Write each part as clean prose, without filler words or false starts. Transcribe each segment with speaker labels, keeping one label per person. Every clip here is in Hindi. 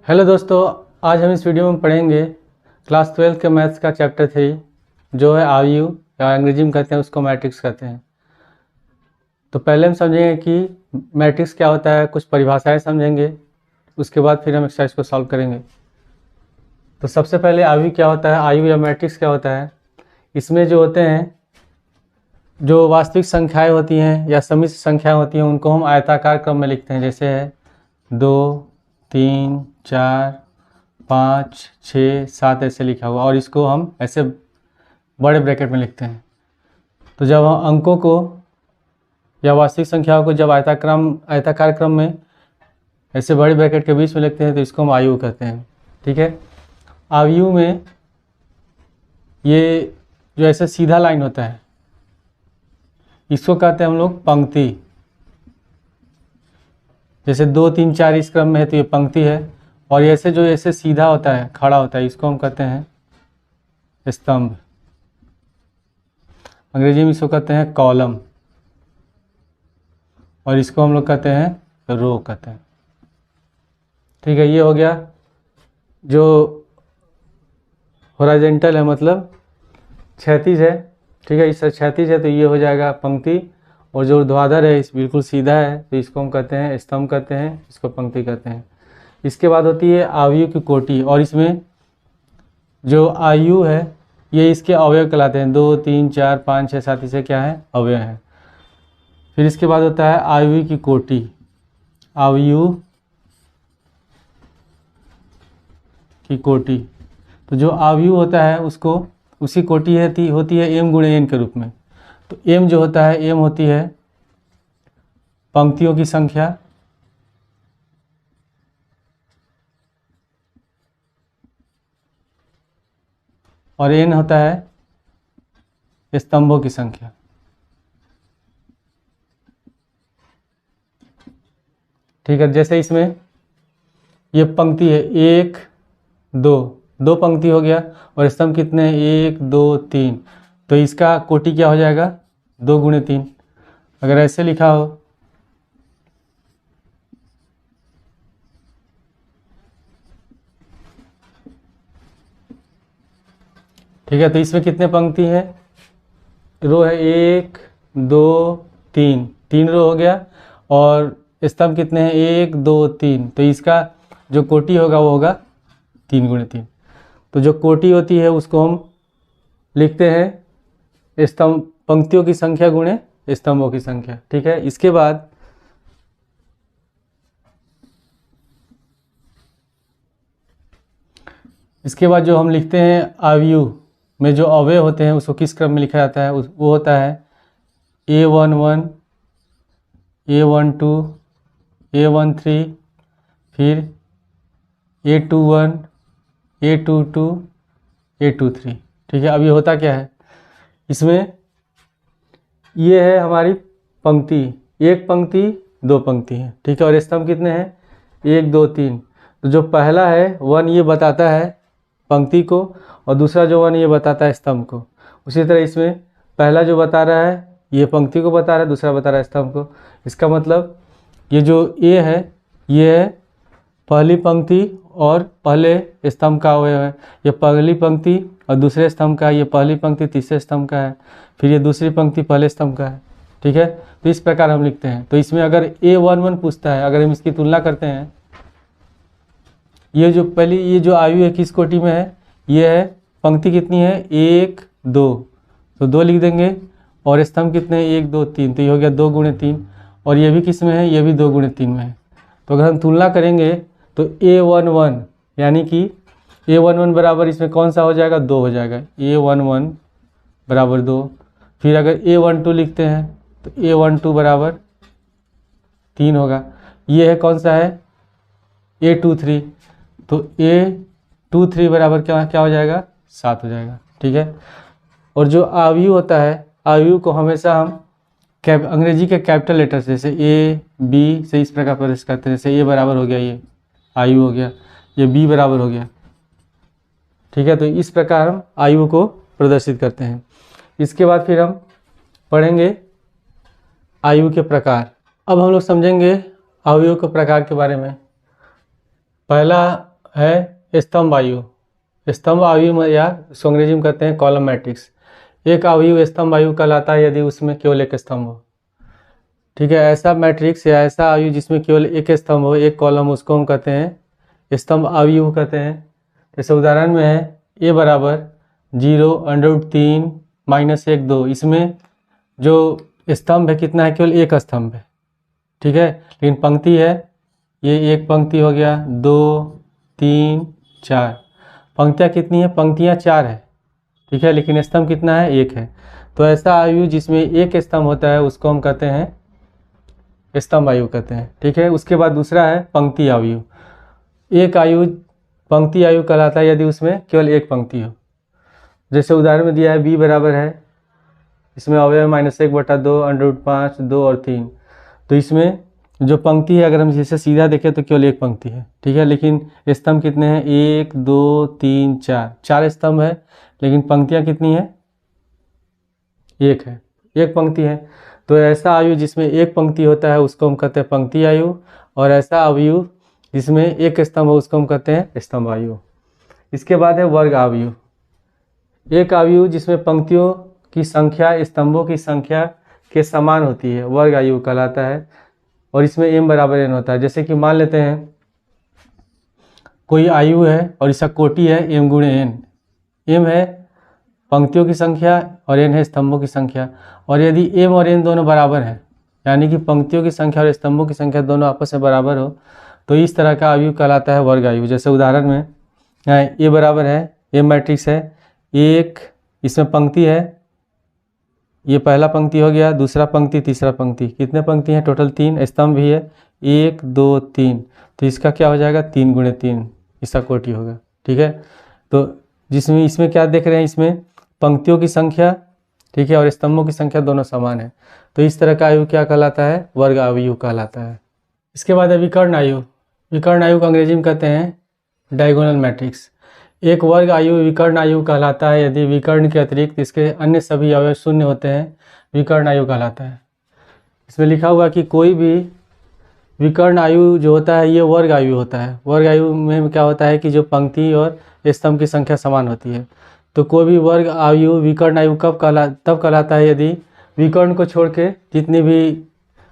Speaker 1: हेलो दोस्तों, आज हम इस वीडियो में पढ़ेंगे क्लास 12 के मैथ्स का चैप्टर 3 जो है आयु या अंग्रेजी में कहते हैं उसको मैट्रिक्स कहते हैं। तो पहले हम समझेंगे कि मैट्रिक्स क्या होता है, कुछ परिभाषाएं समझेंगे, उसके बाद फिर हम एक्सरसाइज को सॉल्व करेंगे। तो सबसे पहले आयु क्या होता है, आयु या मैट्रिक्स क्या होता है। इसमें जो होते हैं, जो वास्तविक संख्याएँ होती हैं या सम्मिश्र संख्याएँ होती हैं, उनको हम आयताकार क्रम में लिखते हैं। जैसे है 2, 3, 4, 5, 6, 7 ऐसे लिखा हुआ, और इसको हम ऐसे बड़े ब्रैकेट में लिखते हैं। तो जब हम अंकों को या वास्तविक संख्याओं को जब आयताकार क्रम में ऐसे बड़े ब्रैकेट के बीच में लिखते हैं तो इसको हम आयु कहते हैं। ठीक है। आयु में ये जो ऐसे सीधा लाइन होता है इसको कहते हैं हम लोग पंक्ति। जैसे 2, 3, 4 इस क्रम में है तो ये पंक्ति है, और ऐसे जो ऐसे सीधा होता है, खड़ा होता है, इसको हम कहते हैं स्तंभ। अंग्रेजी में इसको कहते हैं कॉलम, और इसको हम लोग कहते हैं रो कहते हैं। ठीक है, ये हो गया जो हॉरिजॉन्टल है, मतलब क्षैतिज है। ठीक है, इससे क्षैतिज है तो ये हो जाएगा पंक्ति, और जो ऊर्ध्वाधर है इस बिल्कुल सीधा है तो इसको हम कहते हैं स्तंभ कहते हैं, इसको पंक्ति कहते हैं। इसके बाद होती है आयु की कोटि, और इसमें जो आयु है ये इसके अवयव कहलाते हैं। 2, 3, 4, 5, 6, 7 इसे क्या है, अवयव हैं। फिर इसके बाद होता है आयु की कोटि। आयु की कोटि, तो जो आयु होता है उसको उसी कोटि होती है m गुणे n के रूप में। तो m जो होता है, m होती है पंक्तियों की संख्या, और n होता है स्तंभों की संख्या। ठीक है, जैसे इसमें ये पंक्ति है 1, 2, 2 पंक्ति हो गया, और स्तंभ कितने हैं, 1, 2, 3, तो इसका कोटि क्या हो जाएगा, 2 गुणे 3। अगर ऐसे लिखा हो ठीक है, तो इसमें कितने पंक्ति हैं, रो है 1, 2, 3, 3 रो हो गया, और स्तंभ कितने हैं, 1, 2, 3, तो इसका जो कोटि होगा वो होगा 3 गुणे 3। तो जो कोटि होती है उसको हम लिखते हैं स्तंभ, पंक्तियों की संख्या गुणे स्तंभों की संख्या। ठीक है, इसके बाद जो हम लिखते हैं आयु में जो अवयव होते हैं उसको किस क्रम में लिखा जाता है, वो होता है A11, A12, A13, फिर A21, A22, A23। ठीक है, अब ये होता क्या है, इसमें ये है हमारी पंक्ति, एक पंक्ति 2 पंक्ति है। ठीक है, और स्तंभ कितने हैं, 1, 2, 3। तो जो पहला है 1 ये बताता है पंक्ति को, और दूसरा जो 1 ये बताता है स्तंभ को। उसी तरह इसमें पहला जो बता रहा है ये पंक्ति को बता रहा है, दूसरा बता रहा है स्तंभ को। इसका मतलब ये जो A है ये है पहली पंक्ति और पहले स्तंभ का अवयव है। ये पहली पंक्ति और दूसरे स्तंभ का है, ये पहली पंक्ति तीसरे स्तंभ का है, फिर ये दूसरी पंक्ति पहले स्तंभ का है। ठीक है, तो इस प्रकार हम लिखते हैं। तो इसमें अगर A11 पूछता है, अगर हम इसकी तुलना करते हैं, ये जो आयु है किस कोटि में है, ये है पंक्ति कितनी है, 1, 2, तो 2 लिख देंगे, और स्तंभ कितने हैं, 1, 2, 3, तो ये हो गया 2 गुणे 3, और ये भी किस में है, ये भी 2 गुणे 3 में है। तो अगर हम तुलना करेंगे तो A11 यानी कि A11 बराबर इसमें कौन सा हो जाएगा, 2 हो जाएगा, A11 बराबर 2। फिर अगर A12 लिखते हैं तो A12 बराबर 3 होगा। ये है कौन सा है, A23, तो A23 बराबर क्या हो जाएगा, 7 हो जाएगा। ठीक है, और जो आयु होता है, आयु को हमेशा हम अंग्रेजी के कैपिटल लेटर से, जैसे A, B से इस प्रकार प्रदर्शित करते हैं। जैसे A बराबर हो गया, ये आयु हो गया, ये B बराबर हो गया। ठीक है, तो इस प्रकार हम आयु को प्रदर्शित करते हैं। इसके बाद फिर हम पढ़ेंगे आयु के प्रकार। अब हम लोग समझेंगे आयु के प्रकार के बारे में। पहला है स्तंभ आयु। स्तंभ आयु या इसको अंग्रेजी में कहते हैं कॉलम मैट्रिक्स। एक आयु स्तंभ आयु कहलाता है यदि उसमें केवल एक स्तंभ हो। ठीक है, ऐसा मैट्रिक्स या ऐसा आयु जिसमें केवल एक स्तंभ हो, एक कॉलम, उसको हम कहते हैं स्तंभ आयु कहते हैं। जैसे उदाहरण में है ए बराबर 0 √3 -1 2। इसमें जो स्तंभ है कितना है, केवल एक स्तंभ है। ठीक है, लेकिन पंक्ति है, ये एक पंक्ति हो गया, 2 3 4। पंक्तियाँ कितनी है, पंक्तियाँ 4 है। ठीक है, लेकिन स्तंभ कितना है, एक है। तो ऐसा आयु जिसमें एक स्तंभ होता है उसको हम कहते हैं स्तंभ आयु कहते हैं। ठीक है, उसके बाद दूसरा है पंक्ति आयु। एक आयु पंक्ति आयु कहलाता है यदि उसमें केवल एक पंक्ति हो। जैसे उदाहरण में दिया है b बराबर है, इसमें अवयव -1/2 √5 2 और 3। तो इसमें जो पंक्ति है अगर हम इसे सीधा देखें तो केवल एक पंक्ति है। ठीक है, लेकिन स्तंभ कितने हैं, 1 2 3 4, 4 स्तंभ है, लेकिन पंक्तियाँ कितनी है, एक है, एक पंक्ति है। तो ऐसा आयु जिसमें एक पंक्ति होता है उसको हम कहते हैं पंक्ति आयु, और ऐसा आयु जिसमें एक स्तंभ हो उसको हम कहते हैं स्तंभ आयु। इसके बाद है वर्ग आयु। एक आयु जिसमें पंक्तियों की संख्या स्तंभों की संख्या के समान होती है, वर्ग आयु कहलाता है, और इसमें m बराबर n होता है। जैसे कि मान लेते हैं कोई आयु है और इसका कोटि है m × n। m है पंक्तियों की संख्या और n है स्तंभों की संख्या। और यदि m और n दोनों बराबर हैं, यानी कि पंक्तियों की संख्या और स्तंभों की संख्या दोनों आपस में बराबर हो, तो इस तरह का आयु कहलाता है वर्ग आयु। जैसे उदाहरण में a बराबर है, m मैट्रिक्स है, एक इसमें पंक्ति है, ये पहला पंक्ति हो गया, दूसरा पंक्ति, तीसरा पंक्ति, कितने पंक्ति हैं टोटल, 3। स्तंभ भी है 1 2 3, तो इसका क्या हो जाएगा, 3 × 3 इसका कोटि होगा। ठीक है, तो जिसमें इसमें क्या देख रहे हैं, इसमें पंक्तियों की संख्या, ठीक है, और स्तंभों की संख्या दोनों समान है। तो इस तरह का आयु क्या कहलाता है, वर्ग आयु कहलाता है। इसके बाद है विकर्ण आयु। विकर्ण आयु को अंग्रेजी में कहते हैं डायगोनल मैट्रिक्स। एक वर्ग आयु विकर्ण आयु कहलाता है यदि विकर्ण के अतिरिक्त इसके अन्य सभी अवयव शून्य होते हैं, विकर्ण आयु कहलाता है। इसमें लिखा हुआ कि कोई भी विकर्ण आयु जो होता है ये वर्ग आयु होता है। वर्ग आयु में क्या होता है कि जो पंक्ति और स्तंभ की संख्या समान होती है। तो कोई भी वर्ग आयु विकर्ण आयु तब कहलाता है यदि विकर्ण को छोड़ के जितने भी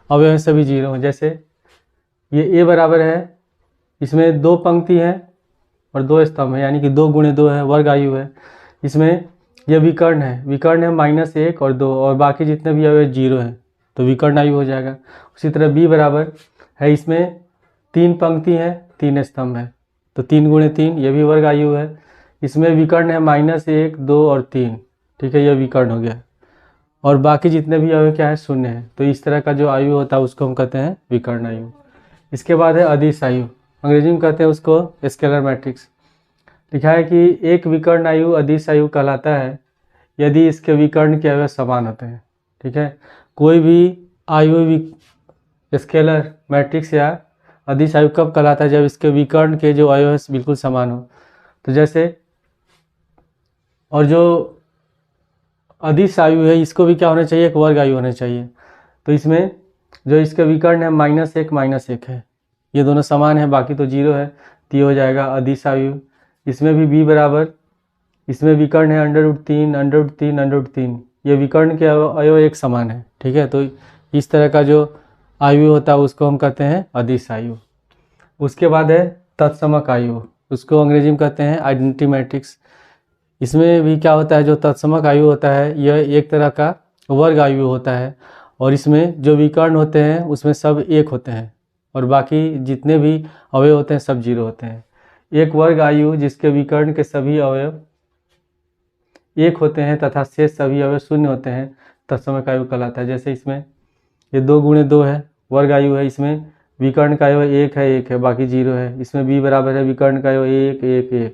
Speaker 1: अवयव हैं सभी 0 हों। जैसे ये a बराबर है, इसमें 2 पंक्ति हैं और 2 स्तंभ है, यानी कि 2 × 2 है, वर्ग आयु है। इसमें यह विकर्ण है, विकर्ण है -1 और 2, और बाकी जितने भी अवयव 0 हैं, तो विकर्ण आयु हो जाएगा। उसी तरह b बराबर है, इसमें 3 पंक्ति हैं 3 स्तंभ है, तो 3 × 3 ये भी वर्ग आयु है। इसमें विकर्ण है -1 2 और 3, ठीक है, यह विकर्ण हो गया, और बाकी जितने भी अवयव क्या है, शून्य है। तो इस तरह का जो आयु होता है उसको हम कहते हैं विकर्ण आयु। इसके बाद है अदिश आयु, अंग्रेजी में कहते हैं उसको स्केलर मैट्रिक्स। लिखा है कि एक विकर्ण आयु अदिश आयु कहलाता है यदि इसके विकर्ण के अवयव समान होते हैं। ठीक है, कोई भी आयु स्केलर मैट्रिक्स या अदिश आयु कब कहलाता है, जब इसके विकर्ण के जो अवयव बिल्कुल समान हो। तो जैसे, और जो अदिश आयु है इसको भी क्या होना चाहिए, एक वर्ग आयु होना चाहिए। तो इसमें जो इसके विकर्ण है -1 -1 है, ये दोनों समान है, बाकी तो 0 है, तो ये हो जाएगा अदिश आयु। इसमें भी b बराबर, इसमें विकर्ण है √3 √3 √3, ये विकर्ण के अवयव एक समान है। ठीक है, तो इस तरह का जो आयु होता है उसको हम कहते हैं अदिश आयु। उसके बाद है तत्समक आयु, उसको अंग्रेजी में कहते हैं आइडेंटिटी मैट्रिक्स। इसमें भी क्या होता है, जो तत्समक आयु होता है यह एक तरह का वर्ग आयु होता है, और इसमें जो विकर्ण होते हैं उसमें सब 1 होते हैं, और बाकी जितने भी अवयव होते हैं सब 0 होते हैं। एक वर्ग आयु जिसके विकर्ण के सभी अवयव 1 होते हैं तथा शेष सभी अवयव शून्य होते हैं, तत्समक आयु कहलाता है। जैसे इसमें ये 2 × 2 है, वर्ग आयु है, इसमें विकर्ण का अवयव 1 है, बाकी 0 है। इसमें b बराबर है, विकर्ण का अवयव 1 1 1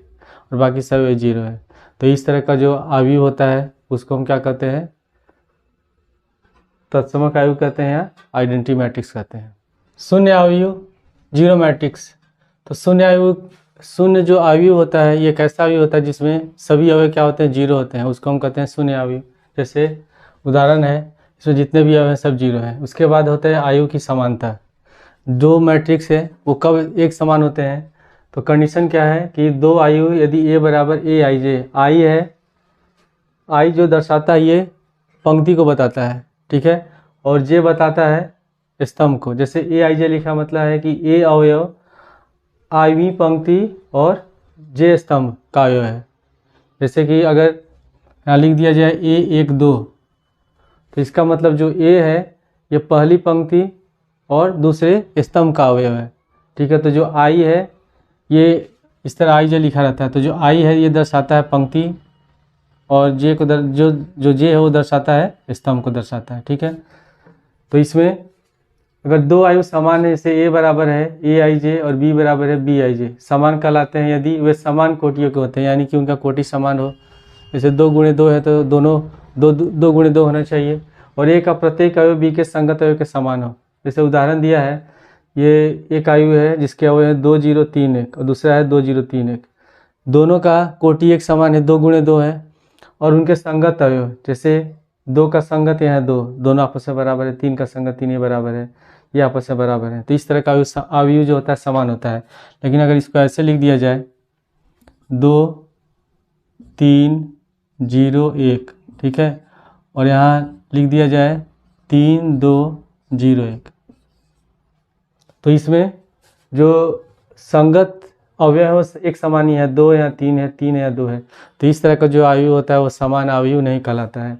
Speaker 1: और बाकी सब 0 है। तो इस तरह का जो आयु होता है उसको हम क्या कहते हैं, तत्समक आयु कहते हैं या आइडेंटिटी मैट्रिक्स कहते हैं। शून्य आयु, 0 मैट्रिक्स। तो शून्य जो आयु होता है ये कैसा आयु होता है जिसमें सभी अवयव क्या होते हैं, 0 होते हैं, उसको हम कहते हैं शून्य आयु। जैसे उदाहरण है, इसमें जितने भी अवयव हैं सब 0 हैं। उसके बाद होता है आयु की समानता। जो मैट्रिक्स है वो कब एक समान होते हैं, तो कंडीशन क्या है कि दो आयु यदि ए बराबर ए आई जे, आई है, आई जो दर्शाता है ये पंक्ति को बताता है, ठीक है, और जे बताता है स्तंभ को। जैसे ए आई जे लिखा मतलब है कि ए अवयव आईवीं पंक्ति और जे स्तंभ का अवयव है। जैसे कि अगर यहाँ लिख दिया जाए ए एक दो, तो इसका मतलब जो ए है ये पहली पंक्ति और दूसरे स्तंभ का अवयव है, ठीक है। तो जो आई है ये इस तरह आई जे लिखा रहता है, तो जो आई है ये दर्शाता है पंक्ति और जे को जो जे है वो दर्शाता है स्तंभ को दर्शाता है, ठीक है। तो इसमें अगर दो आयु समान है, जैसे ए बराबर है ए आई जे और बी बराबर है बी आई जे, समान कहलाते हैं यदि वे समान कोटियों के होते हैं, यानी कि उनका कोटि समान हो। जैसे 2 गुणे 2 है तो दोनों 2 गुणे 2 होना चाहिए और ए का प्रत्येक अवयव बी के संगत अवयव के समान हो। जैसे उदाहरण दिया है, ये एक आयु है जिसके अवयव है 2 0 3 1 और दूसरा है 2 0 3 1, दोनों का कोटि एक समान है, 2 गुणे 2 है और उनके संगत अवयव, जैसे 2 का संगत यहाँ 2, दोनों आपस में बराबर है, 3 का संगत 3 ये बराबर है, ये आपस में बराबर है। तो इस तरह का अवयव जो होता है समान होता है। लेकिन अगर इसको ऐसे लिख दिया जाए 2 3 0 1, ठीक है, और यहाँ लिख दिया जाए 3 2 0 1, तो इसमें जो संगत अवयव है वो एक समान ही है, 2 या 3 है, 3 या 2 है। तो इस तरह का जो आयु होता है वो समान आयु नहीं कहलाता है।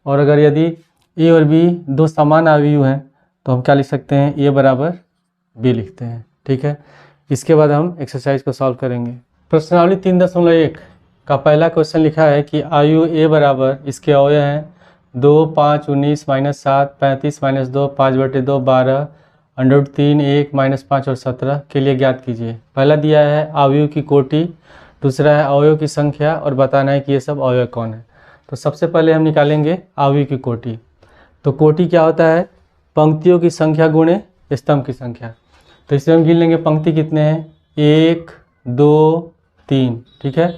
Speaker 1: और अगर यदि ए और बी दो समान आयु हैं तो हम क्या लिख सकते हैं, ए बराबर बी लिखते हैं, ठीक है। इसके बाद हम एक्सरसाइज को सॉल्व करेंगे। प्रश्नावली 3.1 का पहला क्वेश्चन लिखा है कि आयु ए बराबर, इसके अवयव हैं 2 5 19 -7 35 -2 5/2 12 √3 1 -5 और 17 के लिए ज्ञात कीजिए। पहला दिया है अवयव की कोटि, दूसरा है अवयव की संख्या और बताना है कि ये सब अवयव कौन है। तो सबसे पहले हम निकालेंगे अवयव की कोटि। तो कोटि क्या होता है, पंक्तियों की संख्या गुणे स्तंभ की संख्या। तो इसमें हम गिन लेंगे पंक्ति कितने हैं, 1 2 3, ठीक है।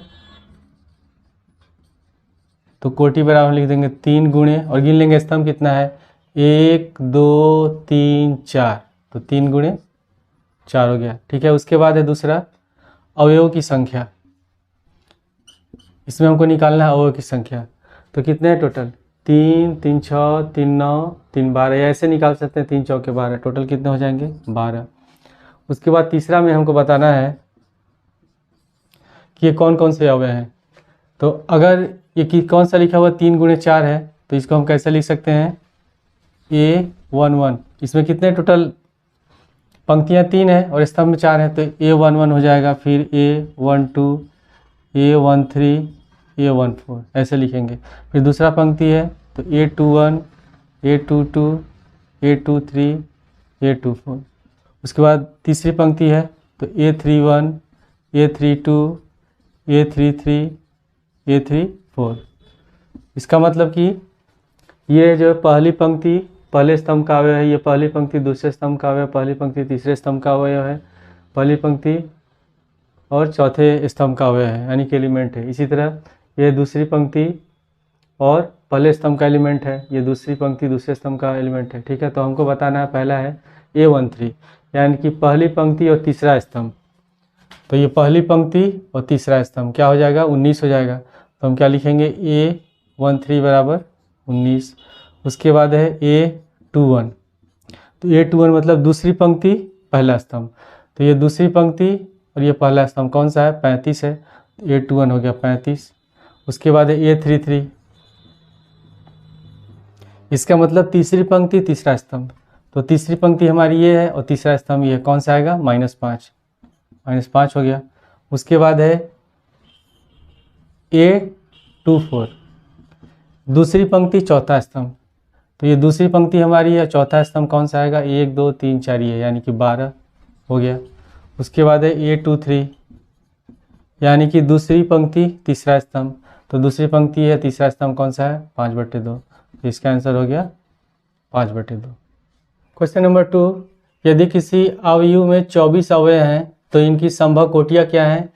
Speaker 1: तो कोटि बराबर लिख देंगे 3 गुणे और गिन लेंगे स्तंभ कितना है, 1 2 3 4, तो 3 गुणे 4 हो गया, ठीक है। उसके बाद है दूसरा अवयव की संख्या, इसमें हमको निकालना है अवयव की संख्या। तो कितने हैं टोटल, 3 3 6 3 9 3 12, या ऐसे निकाल सकते हैं 3 चौके 12, टोटल कितने हो जाएंगे 12। उसके बाद तीसरा में हमको बताना है कि ये कौन कौन से अवयव हैं। तो अगर ये कौन सा लिखा हुआ 3 गुणे 4 है तो इसको हम कैसे लिख सकते हैं, A11, इसमें कितने टोटल पंक्तियां 3 है और स्तंभ में 4 है, तो A11 हो जाएगा, फिर A12 A13 A14 ऐसे लिखेंगे। फिर दूसरा पंक्ति है तो A21 A22 A23 A24। उसके बाद तीसरी पंक्ति है तो A31 A32 A33 A34। इसका मतलब कि ये जो पहली पंक्ति पहले स्तंभ का अवयव है, ये पहली पंक्ति दूसरे स्तंभ का अवयव, पहली पंक्ति तीसरे स्तंभ का अवयव है, पहली पंक्ति और चौथे स्तंभ का अवयव है, यानी कि एलिमेंट है। इसी तरह ये दूसरी पंक्ति और पहले स्तंभ का एलिमेंट है, ये दूसरी पंक्ति दूसरे स्तंभ का एलिमेंट है, ठीक है। तो हमको बताना है, पहला है A13, यानी कि पहली पंक्ति और तीसरा स्तंभ। तो ये पहली पंक्ति और तीसरा स्तंभ क्या हो जाएगा, 19 हो जाएगा। तो हम क्या लिखेंगे, A13 बराबर 19। उसके बाद है A21, तो A21 मतलब दूसरी पंक्ति पहला स्तंभ, तो ये दूसरी पंक्ति और ये पहला स्तंभ कौन सा है, 35 है, तो A21 हो गया 35। उसके बाद है A33, इसका मतलब तीसरी पंक्ति तीसरा स्तंभ, तो तीसरी पंक्ति हमारी ये है और तीसरा स्तंभ ये कौन सा आएगा, -5 हो गया। उसके बाद है A24, दूसरी पंक्ति चौथा स्तंभ, तो ये दूसरी पंक्ति हमारी है, चौथा स्तंभ कौन सा आएगा, 1 2 3 4 ये, यानी कि 12 हो गया। उसके बाद है A23, यानी कि दूसरी पंक्ति तीसरा स्तंभ, तो दूसरी पंक्ति है तीसरा स्तंभ कौन सा है, 5/2, तो इसका आंसर हो गया 5/2। क्वेश्चन नंबर 2, यदि किसी अवयव में 24 अवयव हैं तो इनकी संभव कोटियाँ क्या हैं,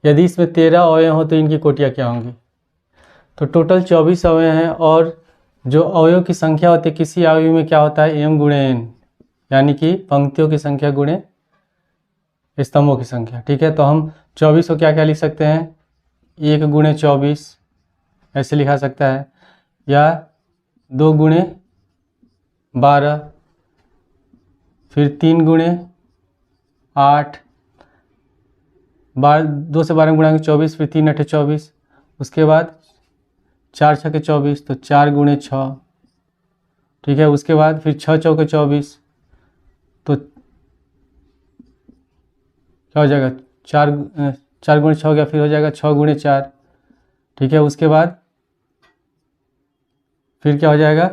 Speaker 1: यदि इसमें 13 अवयव हो तो इनकी कोटियाँ क्या होंगी। तो टोटल 24 अवयव हैं और जो अवयव की संख्या होती है किसी अवयव में क्या होता है, m गुणे n, यानी कि पंक्तियों की संख्या गुणे स्तंभों की संख्या। ठीक है, तो हम 24 को क्या क्या लिख सकते हैं, 1 गुणे 24 ऐसे लिखा सकता है, या 2 गुणे 12, फिर 3 गुणे 8, 2 से 12 गुणा 24, फिर 3 8 24, उसके बाद 4 6 के 24, तो 4 गुणे 6। ठीक है, उसके बाद फिर 6 चौके 24, तो क्या हो जाएगा, 4 गुणे 6 हो गया, फिर हो जाएगा 6 गुणे 4। ठीक है, उसके बाद फिर क्या हो जाएगा,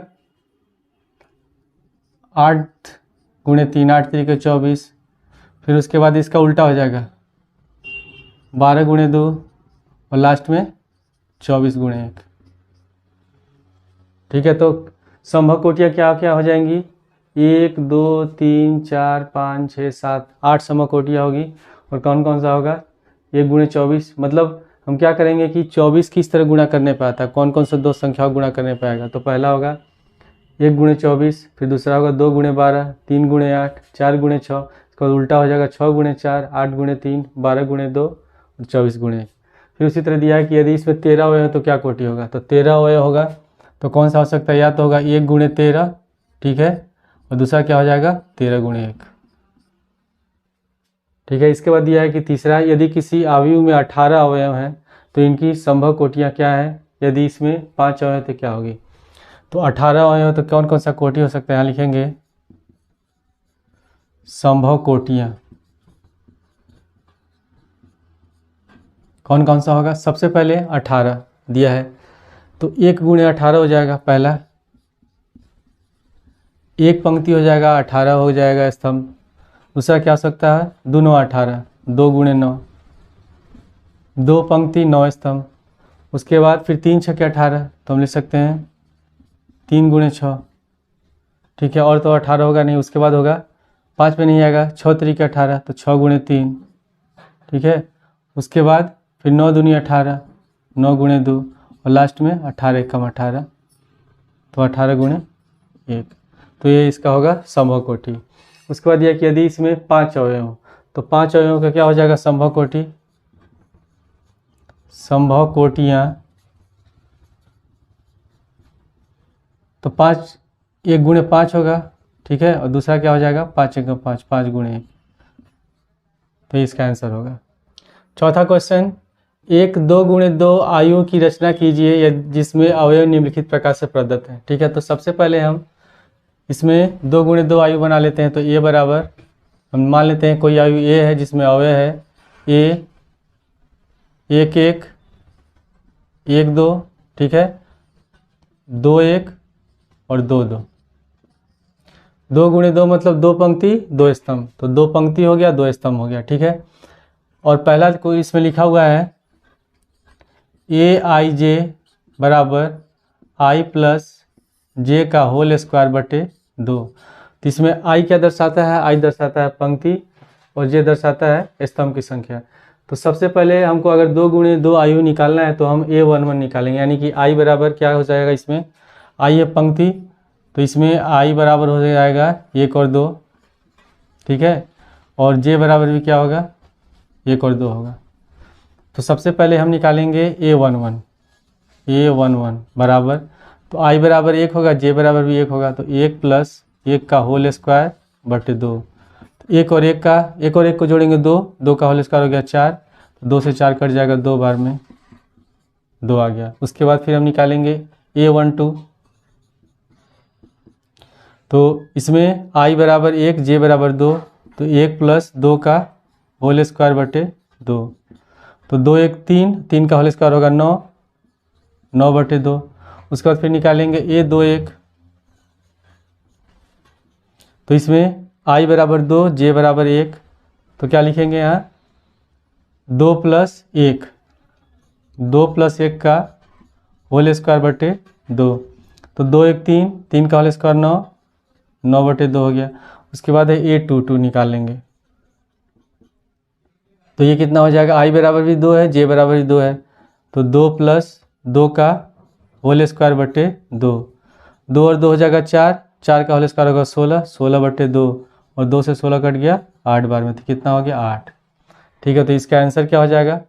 Speaker 1: 8 गुणे 3, 8 3 के 24, फिर उसके बाद इसका उल्टा हो जाएगा 12 गुणे 2, और लास्ट में 24 गुणे 1। ठीक है, तो संभव कोटियाँ क्या क्या हो जाएंगी, 1 2 3 4 5 6 7 8 संभव कोटियाँ होगी। और कौन कौन सा होगा, 1 गुणे 24, मतलब हम क्या करेंगे कि 24 किस तरह गुणा करने पे आता है, कौन कौन सा दो संख्याओं गुणा करने पे आएगा। तो पहला होगा 1 गुणे 24, फिर दूसरा होगा 2 गुणे 12, 3 गुणे 8, 4 गुणे 6, इसका उल्टा हो जाएगा 6 गुणे 4, 8 गुणे 3, 12 गुणे 2 और 24 गुणे 1। फिर उसी तरह दिया है कि यदि इसमें 13 अवयव है तो क्या कोटि होगा, तो 13 अवयव होगा तो कौन सा हो सकता है, या तो होगा 1 गुणे 13, ठीक है, और दूसरा क्या हो जाएगा 13 गुणे 1। ठीक है, इसके बाद दिया है कि तीसरा, यदि किसी आयु में 18 अवयव हैं तो इनकी संभव कोटियाँ क्या है, यदि इसमें 5 अवयव तो क्या होगी। तो 18 अवयव तो कौन कौन सा कोटि हो सकता है, यहाँ लिखेंगे संभव कोटियाँ कौन कौन सा होगा। सबसे पहले 18 दिया है तो 1 गुणे 18 हो जाएगा, पहला एक पंक्ति हो जाएगा, 18 हो जाएगा स्तंभ। दूसरा क्या हो सकता है, दोनों 18, 2 गुणे 9, 2 पंक्ति 9 स्तंभ। उसके बाद फिर 3 छक्के 18, तो हम लिख सकते हैं 3 गुणे 6। ठीक है, और तो 18 होगा नहीं। उसके बाद होगा 5 में नहीं आएगा, 6 तरीके 18, तो 6 गुणे 3। ठीक है, उसके बाद फिर 9 दूनी 18, 9 गुणे 2, और लास्ट में 18 कम 18, तो 18 गुणे 1। तो ये इसका होगा संभव कोटि। उसके बाद यह कि यदि इसमें 5 अवयव हो तो 5 अवयवों का क्या हो जाएगा संभव कोटि। संभव कोटियाँ तो 5, 1 गुणे 5 होगा, ठीक है, और दूसरा क्या हो जाएगा 5 1 5, 5 गुणे 1, तो इसका आंसर होगा। चौथा क्वेश्चन, 1 2 गुणे 2 आयुओं की रचना कीजिए जिसमें अवयव निम्नलिखित प्रकार से प्रदत्त है। ठीक है, तो सबसे पहले हम इसमें 2 गुणे 2 आयु बना लेते हैं। तो ए बराबर, हम मान लेते हैं कोई आयु ए है जिसमें अवयव है ए 1 1 1 2, ठीक है, 2 1 और 2 2। 2 गुणे 2 मतलब 2 पंक्ति 2 स्तंभ, तो 2 पंक्ति हो गया 2 स्तंभ हो गया। ठीक है, और पहला कोई इसमें लिखा हुआ है ए आई जे बराबर आई प्लस जे का होल स्क्वायर बटे 2। तो इसमें आई क्या दर्शाता है, आई दर्शाता है पंक्ति और जे दर्शाता है स्तंभ की संख्या। तो सबसे पहले हमको अगर 2 गुणे 2 आयु निकालना है तो हम A11 निकालेंगे, यानी कि आई बराबर क्या हो जाएगा, इसमें आई है पंक्ति तो इसमें आई बराबर हो जाएगा 1 और 2, ठीक है, और जे बराबर भी क्या होगा 1 और 2 होगा। तो सबसे पहले हम निकालेंगे A11 बराबर, तो आई बराबर 1 होगा, जे बराबर भी 1 होगा, तो 1 प्लस 1 का होल स्क्वायर बटे 2। तो 1 और 1 को जोड़ेंगे 2, 2 का होल स्क्वायर हो गया 4, तो 2 से 4 कट जाएगा, 2 बार में 2 आ गया। उसके बाद फिर हम निकालेंगे A12, तो इसमें आई बराबर 1, जे बराबर 2, तो 1 प्लस 2 का होल स्क्वायर बटे 2, तो 2 1 3, 3 का होल स्क्वायर होगा 9, 9 बटे 2। उसके बाद फिर निकालेंगे A21, तो इसमें आई बराबर 2, जे बराबर 1, तो क्या लिखेंगे यहाँ 2 प्लस 1, 2 प्लस 1 का होल स्क्वायर बटे 2, तो 2 1 3, 3 का होल स्क्वायर 9, 9 बटे 2 हो गया। उसके बाद है A22 निकालेंगे, तो ये कितना हो जाएगा, आई बराबर भी 2 है, जे बराबर भी 2 है, तो 2 प्लस 2 का होल स्क्वायर बटे 2, 2 और 2 हो जाएगा 4, 4 का होल स्क्वायर होगा 16, 16 बटे 2, और 2 से 16 कट गया 8 बार में, तो कितना हो गया 8। ठीक है, तो इसका आंसर क्या हो जाएगा,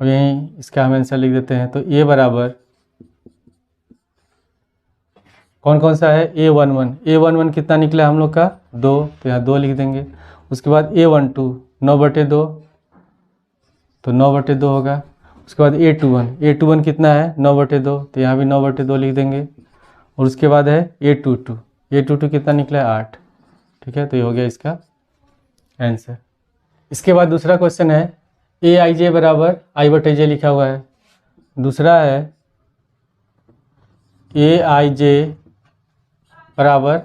Speaker 1: और यहीं इसका हम आंसर लिख देते हैं। तो ए बराबर कौन कौन सा है, A11 कितना निकला हम लोग का 2, तो यहाँ 2 लिख देंगे। उसके बाद A12 9/2, तो 9/2 होगा। उसके बाद A21 कितना है 9/2, तो यहाँ भी 9/2 लिख देंगे। और उसके बाद है A22 कितना निकला है 8। ठीक है, तो ये हो गया इसका आंसर। इसके बाद दूसरा क्वेश्चन है AIJ बराबर I/J लिखा हुआ है। दूसरा है AIJ बराबर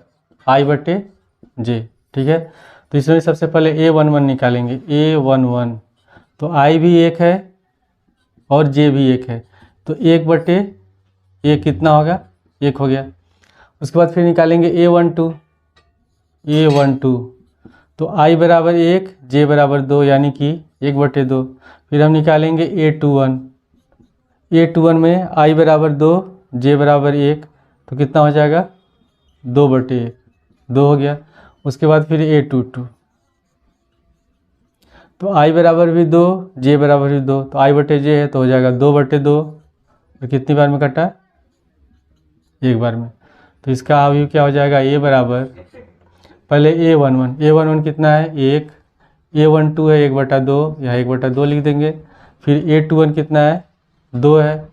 Speaker 1: I/J। ठीक है, तो इसमें सबसे पहले A11 निकालेंगे। A11 तो I भी 1 है और J भी 1 है, तो 1/1 कितना होगा 1 हो गया। उसके बाद फिर निकालेंगे A12 तो I बराबर 1 J बराबर 2 यानी कि 1/2। फिर हम निकालेंगे A21 में I बराबर 2 J बराबर 1, तो कितना हो जाएगा 2/1, 2 हो गया। उसके बाद फिर A22 तो I बराबर भी 2 J बराबर भी 2, तो I/J है तो हो जाएगा 2/2। और कितनी बार में कटा 1 बार में, तो इसका अवयव क्या हो जाएगा A बराबर पहले A11 कितना है 1, A12 है 1/2, यहाँ 1/2 लिख देंगे। फिर A21 कितना है 2 है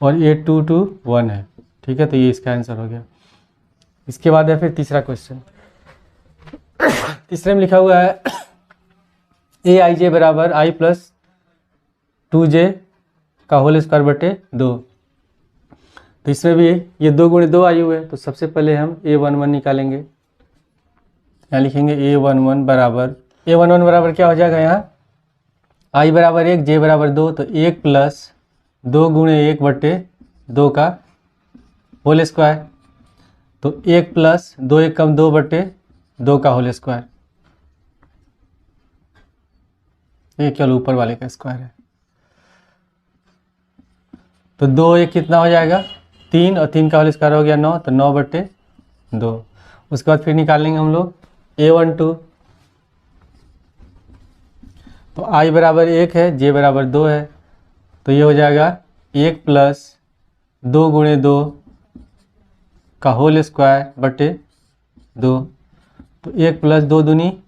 Speaker 1: और A22 1 है। ठीक है, तो ये इसका आंसर हो गया। इसके बाद है फिर तीसरा क्वेश्चन। तीसरे में लिखा हुआ है AIJ बराबर I+2J का होल स्क्वायर बटे 2। तो इसमें भी ये 2 × 2 आई हुए है, तो सबसे पहले हम A11 निकालेंगे। यहाँ लिखेंगे A11 बराबर क्या हो जाएगा, यहाँ I बराबर 1 J बराबर 2, तो 1 + 2 × 1/2 का होल स्क्वायर, तो 1 + 2 1 कम 2/2 का होल स्क्वायर। ये केवल ऊपर वाले का स्क्वायर है, तो 2 1 कितना हो जाएगा 3 और 3 का होल स्क्वायर हो गया 9, तो 9/2। उसके बाद फिर निकालेंगे हम लोग A12 तो I बराबर 1 है J बराबर 2 है, तो ये हो जाएगा 1 + 2 × 2 का होल स्क्वायर बटे 2, तो 1 + 2 दूनी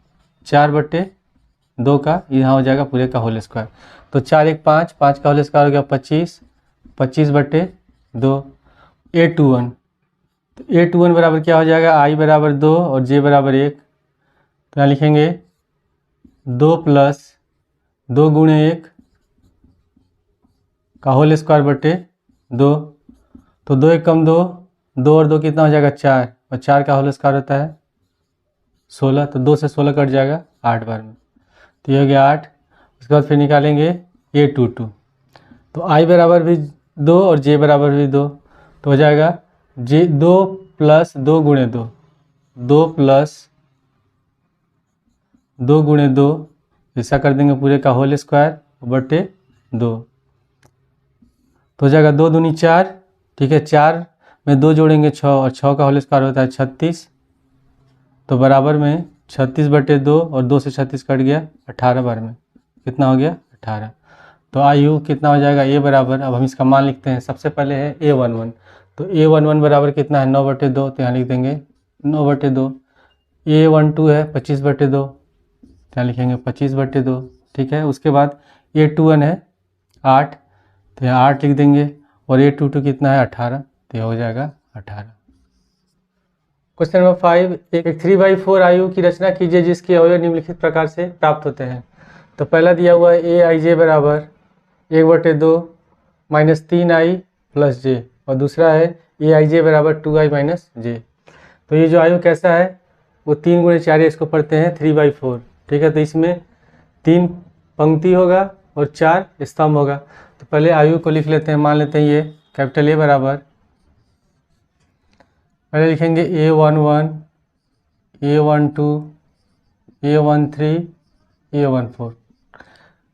Speaker 1: 4/2 का यहाँ हो जाएगा पूरे का होल स्क्वायर। तो 4 1 5, 5 का होल स्क्वायर हो गया 25, 25/2। A21 तो A21 बराबर क्या हो जाएगा I बराबर 2 और J बराबर 1, तो यहाँ लिखेंगे 2 + 2 × 1 का होल स्क्वायर बटे 2, तो 2 1 कम 2, 2 और 2 कितना हो जाएगा 4, और 4 का होल स्क्वायर होता है 16, तो 2 से 16 कट जाएगा 8 बार में, तो ये हो गया 8। उसके बाद फिर निकालेंगे A22 तो I बराबर भी 2 और J बराबर भी 2, तो हो जाएगा 2 + 2 × 2, 2 + 2 × 2, ऐसा कर देंगे पूरे का होल स्क्वायर बटे 2, तो हो जाएगा 2 दूनी 4। ठीक है, 4 में 2 जोड़ेंगे 6 और 6 का होल स्क्वायर होता है 36, तो बराबर में 36/2 और 2 से 36 कट गया 18 बार में, कितना हो गया 18। तो आयु कितना हो जाएगा A बराबर, अब हम इसका मान लिखते हैं। सबसे पहले है A11, तो A11 बराबर कितना है 9/2, तो यहाँ लिख देंगे 9/2। A12 है 25/2, यहाँ लिखेंगे 25/2। ठीक है, उसके बाद A21 है 8, तो यहाँ 8 लिख देंगे, और A22 कितना है 18, तो यह हो जाएगा 18। क्वेश्चन नंबर 5, एक 3/4 आयु की रचना कीजिए जिसके अवयव निम्नलिखित प्रकार से प्राप्त होते हैं। तो पहला दिया हुआ है AIJ बराबर 1/2 - 3I + J, और दूसरा है AIJ बराबर 2I - J। तो ये जो आयु कैसा है वो 3 × 4 इसको पढ़ते हैं 3/4। ठीक है, तो इसमें 3 पंक्ति होगा और 4 स्तंभ होगा। तो पहले आयु को लिख लेते हैं, मान लेते हैं ये कैपिटल A बराबर, पहले लिखेंगे A11 A12 A13 A14,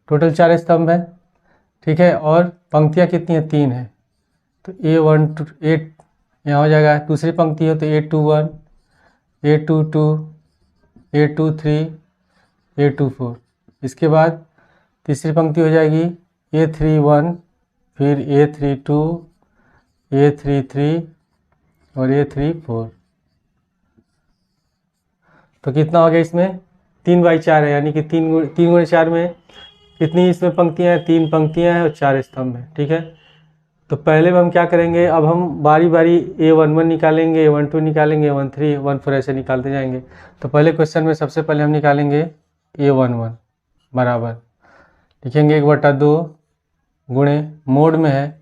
Speaker 1: total 4 स्तंभ है। ठीक है, और पंक्तियाँ कितनी हैं 3 है, तो A12 8 यहाँ हो जाएगा। दूसरी पंक्ति है तो A21 A22, A23, A24। इसके बाद तीसरी पंक्ति हो जाएगी A31, फिर A32, A33 और A34। तो कितना हो गया इसमें 3/4 है, यानी कि 3 × 4 में कितनी इसमें पंक्तियाँ हैं, 3 पंक्तियाँ हैं और 4 स्तंभ हैं। ठीक है, तो पहले में हम क्या करेंगे, अब हम बारी बारी A11 निकालेंगे, A12 निकालेंगे, A13, A14 ऐसे निकालते जाएंगे। तो पहले क्वेश्चन में सबसे पहले हम निकालेंगे A11 बराबर लिखेंगे 1/2 गुणे मोड में है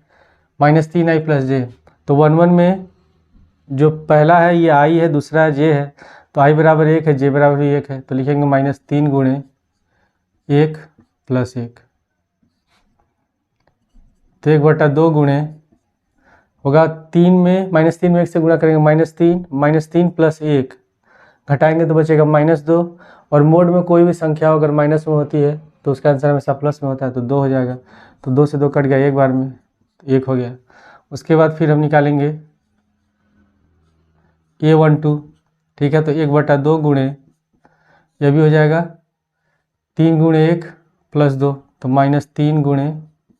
Speaker 1: -3i + j। तो 11 में जो पहला है ये i है, दूसरा है j है, तो i बराबर 1 है, j बराबर भी 1 है, तो लिखेंगे -3 गुणे 1 + 1। तो 1/2 गुणे होगा 3 में, -3 में 1 से गुणा करेंगे -3 + 1 घटाएंगे तो बचेगा -2। और मोड में कोई भी संख्या अगर माइनस में होती है तो उसका आंसर हमेशा प्लस में होता है, तो 2 हो जाएगा। तो 2 से 2 कट गया एक बार में, तो 1 हो गया। उसके बाद फिर हम निकालेंगे A12। ठीक है, तो 1/2 गुणे यह भी हो जाएगा 3 गुणे 1 + 2, तो -3 गुणे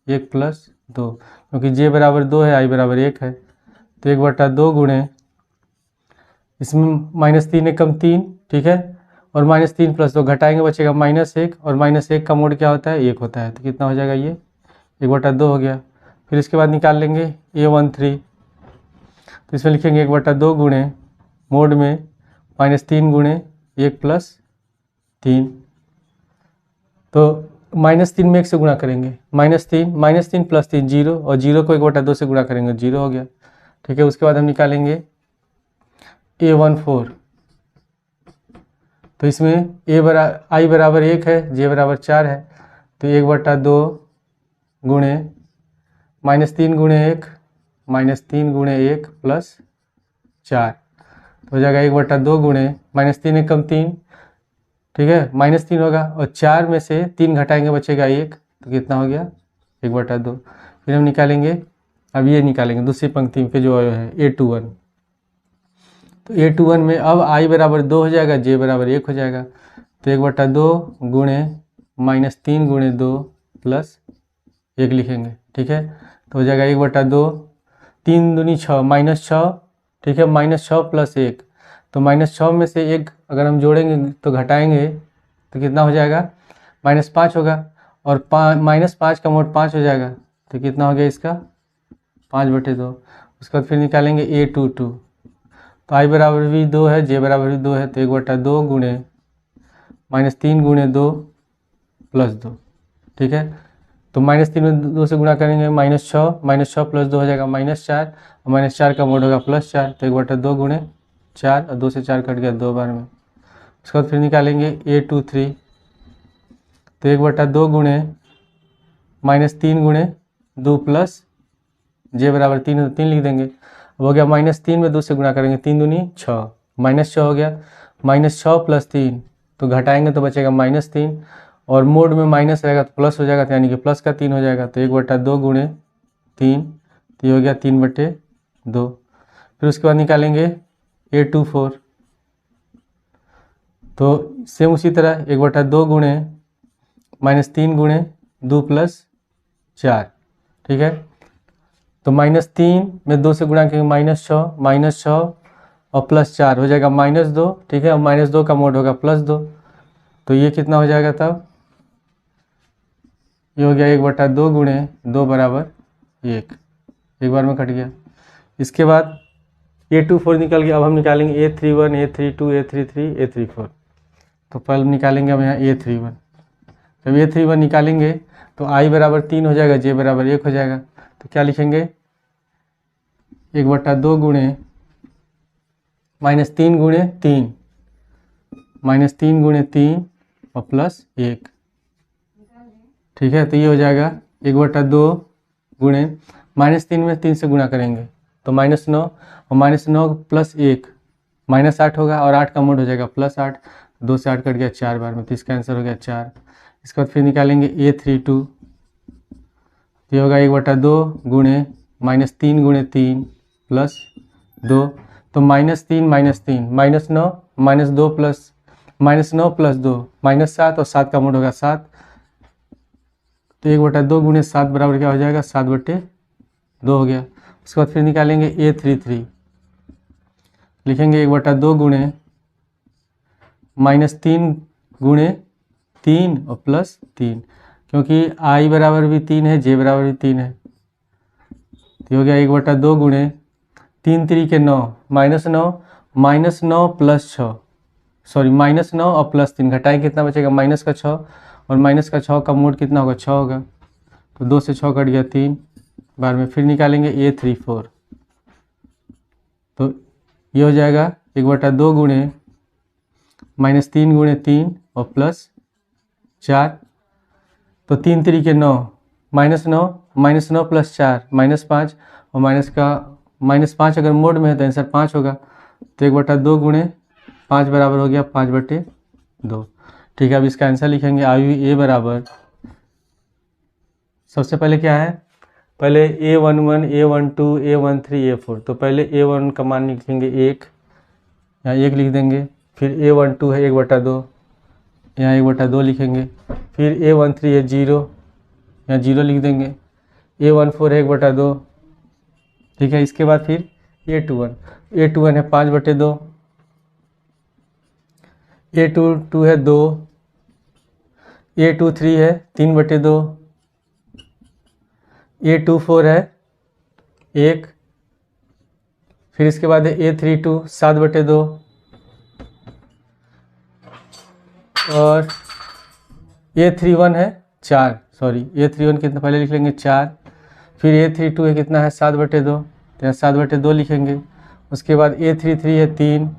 Speaker 1: 1 + 2, क्योंकि j बराबर 2 है, i बराबर 1 है। तो 1/2 गुणे इसमें -3 एकम 3, ठीक है, और -3 + 2 घटाएंगे बचेगा -1, और -1 का मोड क्या होता है, 1 होता है। तो कितना हो जाएगा ये 1/2 हो गया। फिर इसके बाद निकाल लेंगे A13। तो इसमें लिखेंगे 1/2 गुणे मोड में -3 गुणे 1 + 3। तो -3 में 1 से गुणा करेंगे, -3 + 3 0, और 0 को 1/2 से गुणा करेंगे 0 हो गया। ठीक है, उसके बाद हम निकालेंगे A14। तो इसमें i बराबर 1 है, j बराबर 4 है, तो 1/2 गुणे -3 गुणे 1 -3 गुणे 1 + 4, तो हो जाएगा 1/2 गुणे -3 एकम 3, ठीक है, -3 होगा, और 4 में से 3 घटाएंगे बचेगा 1, तो कितना हो गया 1/2। फिर हम निकालेंगे, अब ये निकालेंगे दूसरी पंक्ति पे जो है A21। तो A21 में अब i बराबर 2 हो जाएगा, j बराबर 1 हो जाएगा, तो 1/2 गुणे -3 गुणे 2 + 1 लिखेंगे। ठीक है, तो हो जाएगा 1/2, 3 दूनी 6 -6, ठीक है, -6 + 1, तो -6 में से 1 अगर हम जोड़ेंगे तो घटाएंगे तो कितना हो जाएगा -5 होगा, और -5 का मोड 5 हो जाएगा, तो कितना हो गया इसका 5/2। उसके बाद फिर निकालेंगे A22। तो i बराबर भी 2 है, j बराबर भी 2 है, तो 1/2 गुणे -3 गुणे 2 + 2। ठीक है, तो -3 में 2 से गुणा करेंगे -6 + 2 हो जाएगा -4, और -4 का मोड होगा +4, तो 1/2 गुणे 4, और 2 से 4 कट गया 2 बार में। उसके बाद फिर निकालेंगे A23। तो 1/2 गुणे -3 गुणे 2 + j बराबर 3 है, तो 3 लिख देंगे। अब हो गया -3 में 2 से गुणा करेंगे, 3 दूनी 6, -6 हो गया, -6 + 3, तो घटाएंगे तो बचेगा -3, और मोड में माइनस रहेगा तो प्लस हो जाएगा, तो यानी कि प्लस का 3 हो जाएगा, तो 1/2 गुणे 3, तो ये हो गया 3/2। फिर उसके बाद निकालेंगे A24। तो सेम उसी तरह 1/2 गुणे -3 गुणे 2 + 4, ठीक है, तो -3 में 2 से गुणा करेंगे -6 और +4 हो जाएगा -2, ठीक है, और -2 का मोड होगा +2, तो ये कितना हो जाएगा तब, ये हो गया 1/2 गुणे 2 बराबर 1, एक बार में कट गया। इसके बाद A24 निकल गया। अब हम निकालेंगे A31, A32, A33, A34। तो पहले निकालेंगे हम यहाँ A31। जब A31 निकालेंगे तो i बराबर 3 हो जाएगा, j बराबर 1 हो जाएगा, तो क्या लिखेंगे 1/2 गुणे -3 गुणे 3, -3 गुणे 3 और +1, ठीक है, तो ये हो जाएगा 1/2 गुणे -3 में 3 से गुणा करेंगे तो -9, और -9 + 1 -8 होगा, और 8 का मोड हो जाएगा +8, 2 से 8 कट गया 4 बार में, तो इसका आंसर हो गया 4। इसके बाद फिर निकालेंगे A32। ये होगा 1/2 गुणे -3 गुणे 3 + 2, तो -3 -3 -9 -2 प्लस -9 प्लस 2 -7 और 7 का मोड होगा 7, तो 1/2 गुणे 7 बराबर क्या हो जाएगा 7/2 हो गया। उसके बाद फिर निकालेंगे A33, लिखेंगे 1/2 गुणे -3 गुणे 3 और प्लस 3, क्योंकि I बराबर भी 3 है, J बराबर भी 3 है, तो हो गया 1/2 गुणे 3 3 के 9 -9 प्लस 6, सॉरी -9 और प्लस 3 घटाएं कितना बचेगा -6, और -6 का मोड कितना होगा 6 होगा, तो 2 से 6 कट गया 3 बार में। फिर निकालेंगे A34, तो ये हो जाएगा 1/2 गुणे -3 गुणे 3 और प्लस 4, तो 3 3 के 9 -9 प्लस 4 -5, और -5 अगर मोड में है तो आंसर 5 होगा, तो 1/2 गुणे 5 बराबर हो गया 5/2। ठीक है, अब इसका आंसर लिखेंगे आयु ए बराबर, सबसे पहले क्या है, पहले A11 A12 A13 A4, तो पहले A1 का मान लिखेंगे 1, यहाँ 1 लिख देंगे। फिर A12 है 1/2, यहाँ 1/2 लिखेंगे। फिर A13 है 0, यहाँ 0 लिख देंगे। A14 है 1/2, ठीक है। इसके बाद फिर A21 है 5/2, A22 है 2, A23 है 3/2, A24 है 1, फिर इसके बाद है A32 7/2, और A31 है 4, सॉरी A31 कितना पहले लिख लेंगे 4, फिर A32 है कितना है 7/2, तो यहाँ 7/2 लिखेंगे। उसके बाद A33 है 3,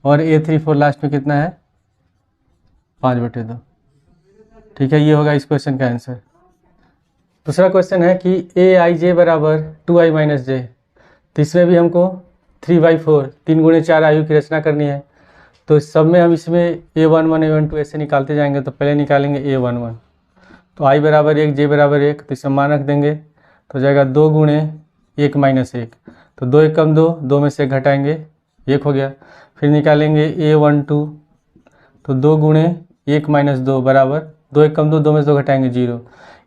Speaker 1: और A34 लास्ट में कितना है 5/2। ठीक है, ये होगा इस क्वेश्चन का आंसर। दूसरा क्वेश्चन है कि AIJ बराबर 2I माइनस J, तो इसमें भी हमको 3/4 3 गुणे 4 आयु की रचना करनी है। तो इस सब में हम इसमें A11 A12 ऐसे निकालते जाएंगे। तो पहले निकालेंगे A11, तो I बराबर 1 J बराबर 1, तो इसमें मान रख देंगे, तो जाएगा 2 गुणे 1 माइनस 1, तो 2 1 कम 2, 2 में से 1 घटाएंगे 1 हो गया। फिर निकालेंगे A12, तो 2 गुणे 1 माइनस 2 बराबर 2 1 कम 2, 2 में से 2 घटाएंगे 0।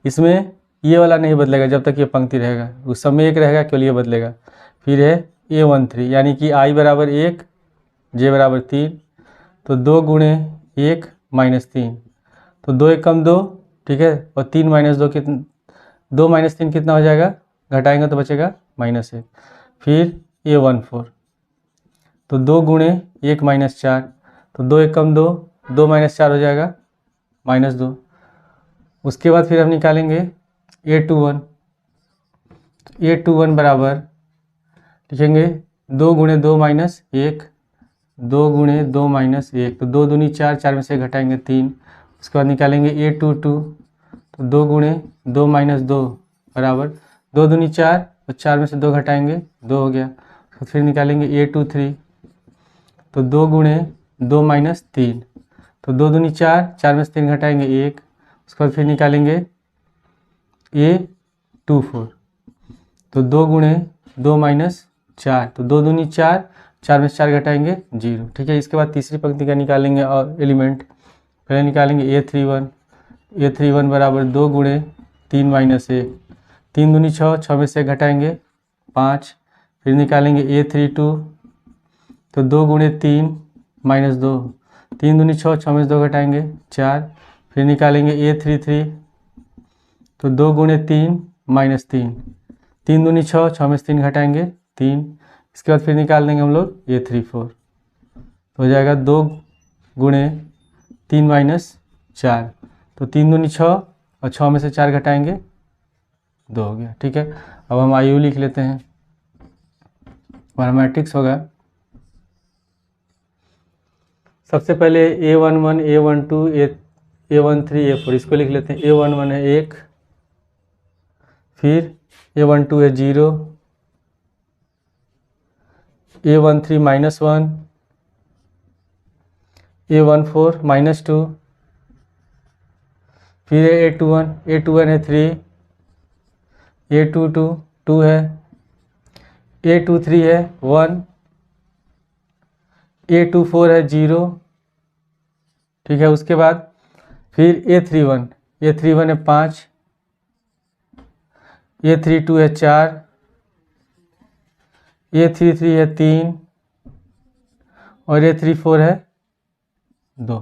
Speaker 1: इसमें ये वाला नहीं बदलेगा जब तक ये पंक्ति रहेगा, उस सब में 1 रहेगा, केवल ये बदलेगा। फिर है A13, यानी कि I बराबर 1 J बराबर 3, तो 2 गुणे 1 माइनस 3, तो 2 1 कम 2, ठीक है, और 3 माइनस 2 कितना, 2 माइनस 3 कितना हो जाएगा, घटाएंगे तो बचेगा -1। फिर A14, तो 2 गुणे 1 माइनस 4, तो 2 1 कम 2, 2 माइनस 4 हो जाएगा -2। उसके बाद फिर हम निकालेंगे A21 बराबर लिखेंगे 2 गुणे 2 माइनस 1, 2 गुणे 2 माइनस 1, तो 2 दूनी 4, 4 में से घटाएंगे 3। उसके बाद निकालेंगे A22, तो 2 गुणे 2 माइनस 2 बराबर 2 दूनी 4, तो 4 में से 2 घटाएंगे 2 हो गया। तो फिर निकालेंगे A23, तो 2 गुणे 2 माइनस 3, तो 2 दूनी 4, 4 में से 3 घटाएंगे 1। उसके बाद फिर निकालेंगे A24, तो 2 गुणे 2 माइनस 4, तो 2 दूनी 4, 4 में से 4 घटाएंगे 0। ठीक है, इसके बाद तीसरी पंक्ति का निकालेंगे और एलिमेंट, पहले निकालेंगे A31 बराबर 2 गुणे 3 माइनस 1, 3 दूनी 6, 6 में से घटाएंगे 5। फिर निकालेंगे A32, तो 2 गुणे 3 माइनस 2, 3 दूनी 6, 6 में से 2 घटाएंगे 4। फिर निकालेंगे A33, तो 2 गुणे 3 माइनस 3, 3 दूनी 6, 6 में से 3 घटाएंगे 3। इसके बाद फिर निकाल देंगे हम लोग A34, तो हो जाएगा 2 गुणे 3 माइनस 4, तो 3 दूनी 6, और 6 में से 4 घटाएंगे 2 हो गया। ठीक है, अब हम आयु लिख लेते हैं, हमारा मैट्रिक्स होगा। सबसे पहले A11 A12 A13 A4, इसको लिख लेते हैं। A11 है 1, फिर A12 है 0, A13 -1, A14 -2, फिर A21 है 3, A22 2 है, A23 है 1, A24 है 0, ठीक है। उसके बाद फिर A31 है 5, A32 है 4, A33 है 3 और A34 है 2,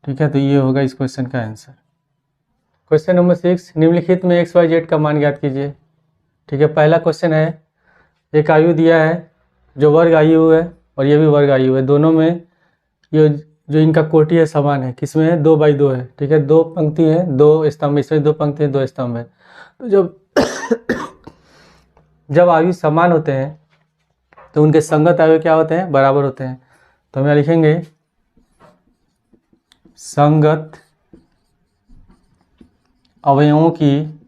Speaker 1: ठीक है। तो ये होगा इस क्वेश्चन का आंसर। क्वेश्चन नंबर 6, निम्नलिखित में एक्स वाई जेड का मान ज्ञात कीजिए, ठीक है। पहला क्वेश्चन है, एक आयु दिया है जो वर्ग आयु है और ये भी वर्ग आयु है, दोनों में ये जो इनका कोटि है समान है, किसमें है 2/2 है, ठीक है। 2 पंक्ति है 2 स्तंभ, इसमें 2 पंक्ति है 2 स्तंभ है। तो जब आयु समान होते हैं तो उनके संगत आयु क्या होते हैं, बराबर होते हैं। तो हम यहाँ लिखेंगे संगत अवयवों की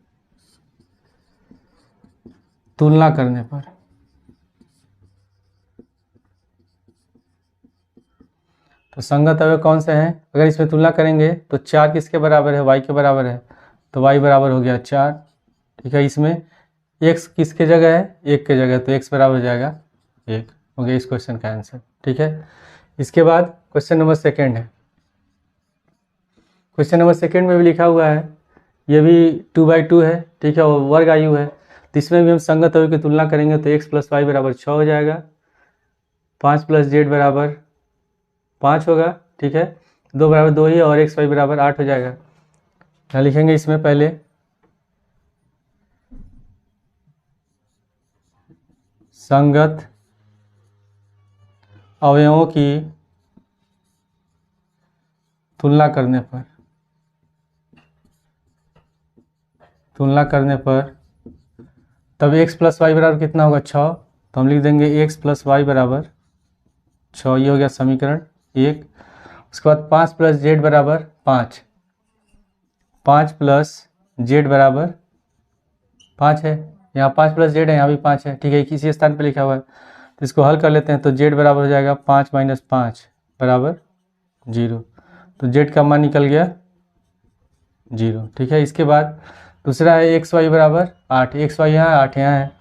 Speaker 1: तुलना करने पर, तो संगत अवयव कौन से हैं, अगर इसमें तुलना करेंगे तो 4 किसके बराबर है, y के बराबर है, तो y बराबर हो गया 4, ठीक है। इसमें x किसके जगह है, 1 के जगह, तो x बराबर हो जाएगा 1, हो गया इस क्वेश्चन का आंसर, ठीक है। इसके बाद क्वेश्चन नंबर 2 है। क्वेश्चन नंबर 2 में भी लिखा हुआ है, ये भी 2/2 है, ठीक है, और वर्ग आयु है। तो इसमें भी हम संगत अवयव की तुलना करेंगे तो x + y बराबर 6 हो जाएगा, 5 + z बराबर 5 होगा, ठीक है। 2 बराबर 2 ही और x y बराबर 8 हो जाएगा। क्या लिखेंगे इसमें, पहले संगत अवयवों की तुलना करने पर तब x + y बराबर कितना होगा 6, तो हम लिख देंगे x + y बराबर 6, ये हो गया समीकरण 1। उसके बाद 5 + z बराबर 5, 5 + z बराबर 5 है, यहाँ 5 + z है, यहाँ भी 5 है, ठीक है, किसी स्थान पे लिखा हुआ है। तो इसको हल कर लेते हैं, तो z बराबर हो जाएगा 5 - 5 बराबर 0, तो z का मान निकल गया 0, ठीक है। इसके बाद दूसरा है x y बराबर 8, x y यहाँ 8 यहाँ है,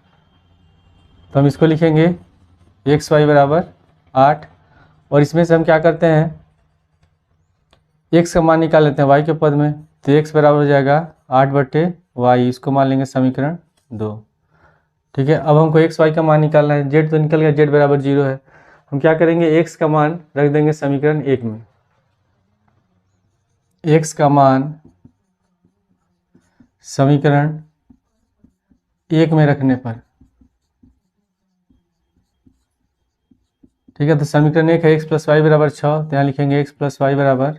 Speaker 1: तो हम इसको लिखेंगे x y बराबर 8, और इसमें से हम क्या करते हैं, x का मान निकाल लेते हैं y के पद में, तो x बराबर हो जाएगा 8/y, इसको मान लेंगे समीकरण 2, ठीक है। अब हमको x y का मान निकालना है, z तो निकल गया, z बराबर 0 है। हम क्या करेंगे, x का मान रख देंगे समीकरण 1 में, x का मान समीकरण 1 में रखने पर, ठीक है। तो समीकरण 1 है x + y बराबर 6, तो यहाँ लिखेंगे x + y बराबर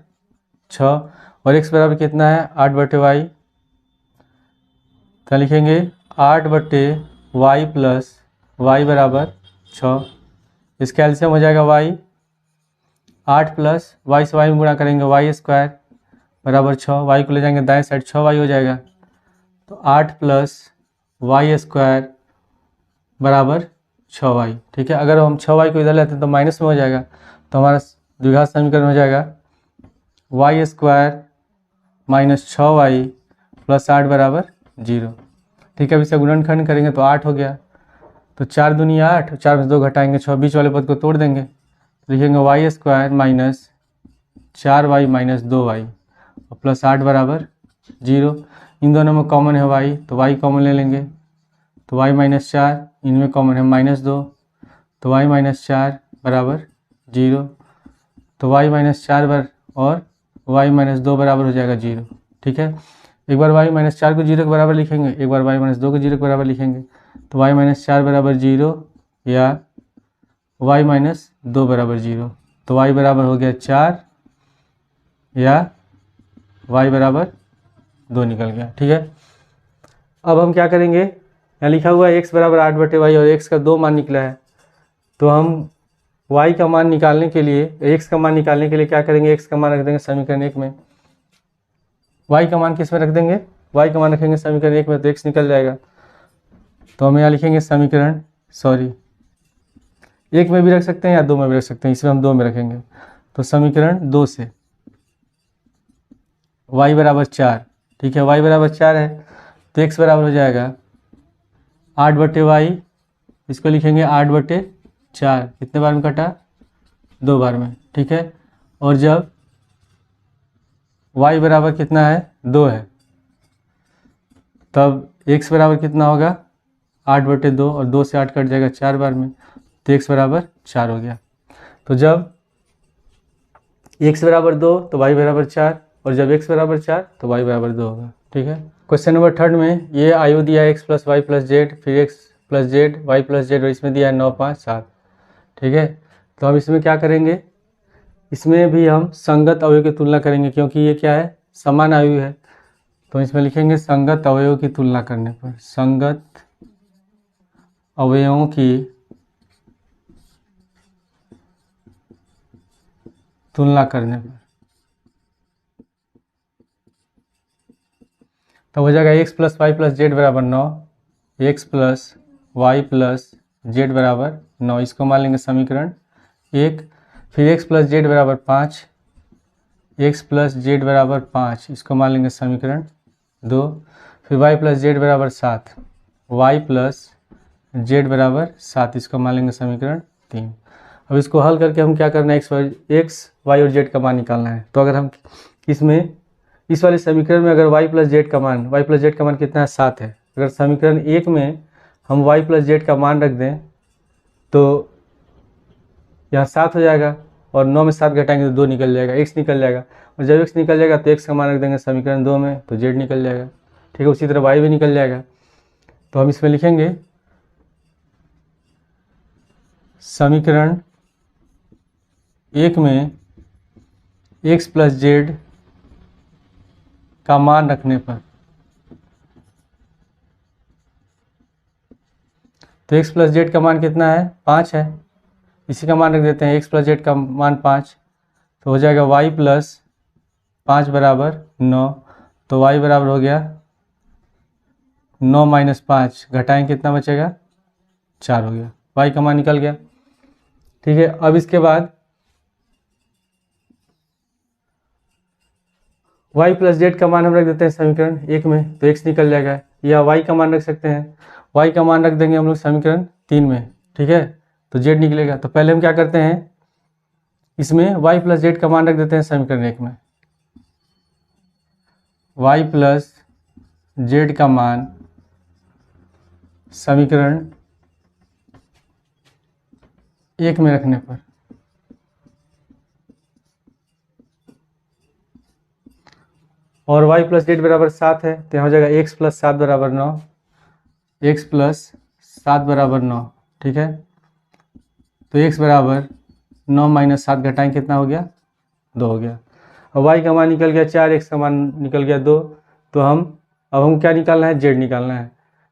Speaker 1: 6, और x बराबर कितना है 8/y, तो लिखेंगे 8/y + y बराबर 6, इसका एलसीएम हो जाएगा y, 8 + y से y में गुणा करेंगे y² बराबर 6, y को ले जाएंगे दाएं साइड 6y हो जाएगा, तो 8 + y² बराबर 6y, ठीक है। अगर हम 6y को इधर लेते हैं तो माइनस में हो जाएगा, तो हमारा द्विघात समीकरण हो जाएगा y² - 6y + 8 बराबर 0, ठीक है। अब इसे गुणनखंड करेंगे तो 8 हो गया, तो 4 दूनी 8, 4 में से 2 घटाएंगे 6, बीच वाले पद को तोड़ देंगे, लिखेंगे y² - 4y - 2y + 8 बराबर 0। इन दोनों में कॉमन है y, तो y कॉमन ले लेंगे, तो y - 4, इनमें कॉमन है -2, तो y - 4 बराबर 0, तो y - 4 और y - 2 बराबर हो जाएगा 0, ठीक है। एक बार y - 4 को 0 के बराबर लिखेंगे, एक बार y - 2 को 0 के बराबर लिखेंगे, तो y - 4 बराबर 0 या y - 2 बराबर 0, तो y बराबर हो गया 4 या y बराबर 2 निकल गया, ठीक है। अब हम क्या करेंगे, यहाँ लिखा हुआ है x बराबर 8/y और x का 2 मान निकला है, तो हम y का मान निकालने के लिए, x का मान निकालने के लिए क्या करेंगे, x का मान रख देंगे समीकरण 1 में, y का मान किस में रख देंगे, y का मान रखेंगे समीकरण 1 में, तो x निकल जाएगा। तो हम यहाँ लिखेंगे समीकरण 1 में भी रख सकते हैं या 2 में भी रख सकते हैं, इसमें हम 2 में रखेंगे, तो समीकरण 2 से y बराबर 4, ठीक है, y बराबर 4 है, तो x बराबर हो जाएगा 8/y, इसको लिखेंगे 8/4, 4 कितने बार में कटा, 2 बार में, ठीक है। और जब y बराबर कितना है, 2 है, तब x बराबर कितना होगा, 8/2, और 2 से 8 कट जाएगा 4 बार में, तो x बराबर 4 हो गया। तो जब x बराबर 2 तो y बराबर 4, और जब x बराबर 4 तो y बराबर 2 होगा, ठीक है। क्वेश्चन नंबर 3 में ये आयु दिया है x + y + z, फिर x + z y + z, और इसमें दिया है 9 5 7, ठीक है। तो हम इसमें क्या करेंगे, इसमें भी हम संगत अवयव की तुलना करेंगे, क्योंकि ये क्या है, समान आयु है। तो इसमें लिखेंगे संगत अवयवों की तुलना करने पर, संगत अवयवों की तुलना करने पर, तो हो जाएगा x + y + z बराबर 9, x + y + z बराबर 9, इसको मान लेंगे समीकरण 1। फिर x + z बराबर 5, x + z बराबर 5, इसको मान लेंगे समीकरण 2। फिर y + z बराबर 7, y + z बराबर 7, इसको मान लेंगे समीकरण 3। अब इसको हल करके हम क्या करना है, x y और z का मान निकालना है। तो अगर हम इसमें इस वाले समीकरण में अगर y + z का मान कितना है, 7 है। अगर समीकरण 1 में हम y + z का मान रख दें तो यहाँ 7 हो जाएगा, और 9 में 7 घटाएंगे तो 2 निकल जाएगा, x निकल जाएगा। और जब x निकल जाएगा तो x का मान रख देंगे समीकरण 2 में, तो z निकल जाएगा, ठीक है। उसी तरह y भी निकल जाएगा। तो हम इसमें लिखेंगे समीकरण 1 में x + z का मान रखने पर, तो x + z का मान कितना है, 5 है, इसी का मान रख देते हैं, x + z का मान 5, तो हो जाएगा y + 5 बराबर 9, तो y बराबर हो गया 9 - 5, घटाएं कितना बचेगा, 4 हो गया, y का मान निकल गया, ठीक है। अब इसके बाद y + z का मान हम रख देते हैं समीकरण 1 में, तो x निकल जाएगा, या y का मान रख सकते हैं, y का मान रख देंगे हम लोग समीकरण 3 में, ठीक है, तो z निकलेगा। तो पहले हम क्या करते हैं, इसमें y + z का मान रख देते हैं समीकरण 1 में, y + z का मान समीकरण 1 में रखने पर, और y + z बराबर 7 है, तो यहाँ हो जाएगा x + 7 बराबर 9, x + 7 बराबर 9, ठीक है। तो x बराबर 9 - 7 घटाएं कितना हो गया, 2 हो गया। और y का मान निकल गया 4, x का मान निकल गया 2, तो अब हम क्या निकालना है, z निकालना है।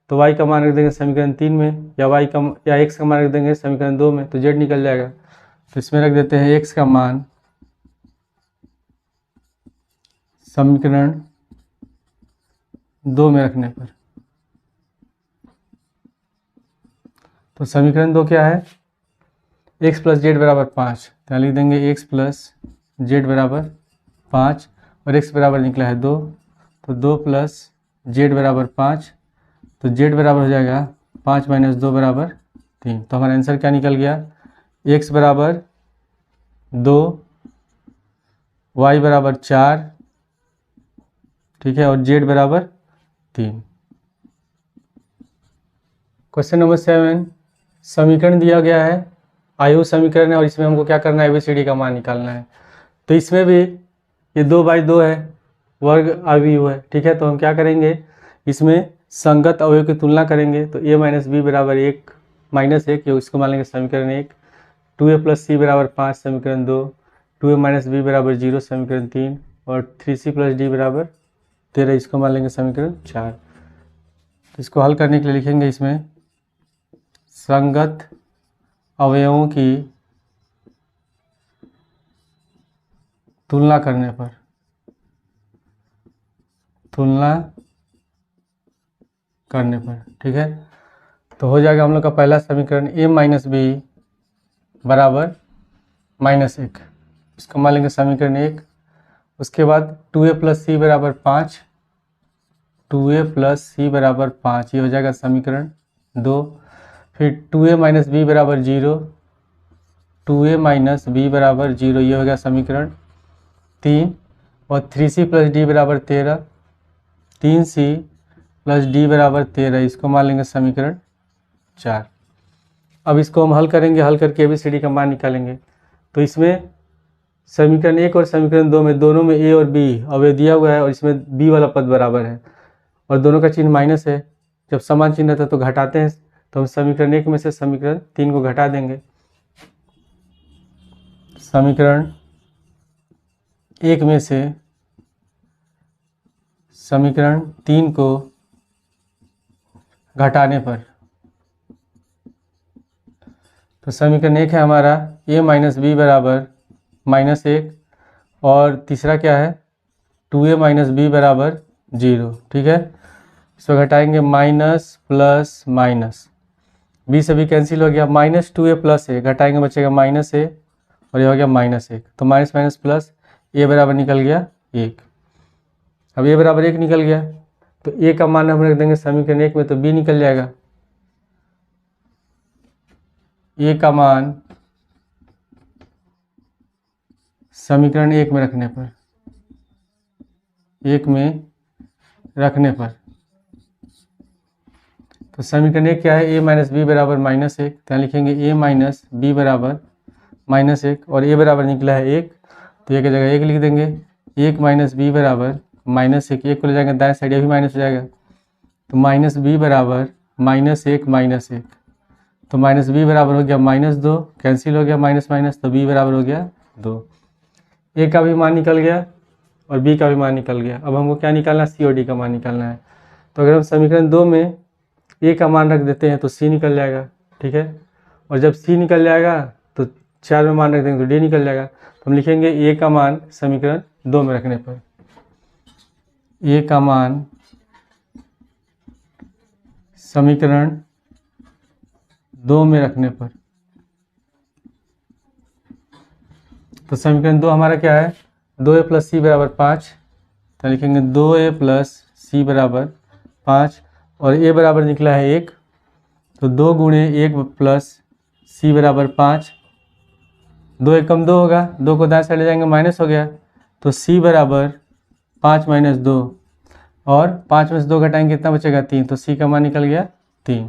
Speaker 1: तो y का मान रख देंगे समीकरण 3 में, या x का मान रख देंगे समीकरण 2 में, तो z निकल जाएगा। तो इसमें रख देते हैं x का मान समीकरण 2 में रखने पर, तो समीकरण 2 क्या है, x + z बराबर 5, तो लिख देंगे x + z बराबर 5, और x बराबर निकला है 2, तो 2 + z बराबर 5, तो z बराबर हो जाएगा 5 - 2 बराबर 3। तो हमारा आंसर क्या निकल गया, x बराबर 2, y बराबर 4, ठीक है, और z बराबर 3। क्वेश्चन नंबर 7, समीकरण दिया गया है, आयु समीकरण है, और इसमें हमको क्या करना है, ABCD का मान निकालना है। तो इसमें भी ये 2/2 है, वर्ग अवयव है, ठीक है। तो हम क्या करेंगे, इसमें संगत अवयव की तुलना करेंगे। तो a - b बराबर 1 - 1, ये इसको मान लेंगे समीकरण 1, 2a + c बराबर 5 समीकरण 2, 2a - b बराबर 0 समीकरण 3, और 3c + d बराबर 13, इसको मान लेंगे समीकरण 4। तो इसको हल करने के लिए लिखेंगे इसमें संगत अवयवों की तुलना करने पर, ठीक है। तो हो जाएगा हम लोग का पहला समीकरण a - b बराबर -1, इसको मान लेंगे समीकरण 1। उसके बाद 2a + c बराबर 5, 2a + c बराबर 5, ये हो जाएगा समीकरण 2। फिर 2a - b बराबर 0, 2a माइनस बी बराबर 0, ये हो गया समीकरण 3। और 3c प्लस डी बराबर 13, 3c प्लस डी बराबर 13, इसको मान लेंगे समीकरण 4। अब इसको हम हल करेंगे, हल करके ABCD का मान निकालेंगे। तो इसमें समीकरण 1 और समीकरण 2 में दोनों में a और b अवयव दिया हुआ है और इसमें b वाला पद बराबर है और दोनों का चिन्ह माइनस है। जब समान चिन्ह रहता है तो घटाते हैं, तो हम समीकरण 1 में से समीकरण 3 को घटा देंगे। समीकरण 1 में से समीकरण 3 को घटाने पर, तो समीकरण 1 है हमारा a माइनस बी बराबर -1 और तीसरा क्या है 2a माइनस बी बराबर 0। ठीक है, इसको घटाएंगे माइनस प्लस माइनस, बी से भी कैंसिल हो गया, -2a प्लस a घटाएंगे बचेगा -a और ये हो गया -1। तो माइनस माइनस प्लस a बराबर निकल गया 1। अब a बराबर 1 निकल गया तो a का मान हम रख देंगे समीकरण 1 में, तो b निकल जाएगा। a का मान समीकरण 1 में रखने पर, 1 में रखने पर, तो समीकरण 1 क्या है a माइनस बी बराबर -1, तो यहाँ लिखेंगे a माइनस बी बराबर -1 और a बराबर निकला है 1, तो एक जगह 1 लिख देंगे। 1 माइनस बी बराबर -1, 1 को ले जाएंगे दाएं साइड, ये भी माइनस हो जाएगा, तो माइनस बी बराबर -1 तो माइनस बी बराबर हो गया -2, कैंसिल हो गया माइनस माइनस, तो b बराबर हो गया 2। a का भी मान निकल गया और b का भी मान निकल गया। अब हमको क्या निकालना है, c और d का मान निकालना है। तो अगर हम समीकरण 2 में a का मान रख देते हैं तो c निकल जाएगा। ठीक है, और जब c निकल जाएगा तो 4 में मान रख देंगे तो d निकल जाएगा। तो हम लिखेंगे a का मान समीकरण 2 में रखने पर, a का मान समीकरण 2 में रखने पर, तो समीकरण 2 हमारा क्या है 2a प्लस सी बराबर 5, तो लिखेंगे 2a प्लस सी बराबर 5 और a बराबर निकला है 1, तो 2 गुणे 1 प्लस सी बराबर 5, 2 1 कम 2 होगा, 2 को दाएं साइड ले जाएंगे माइनस हो गया, तो c बराबर 5 माइनस 2 और 5 में से 2 घटाएंगे कितना बचेगा 3, तो c का मान निकल गया 3।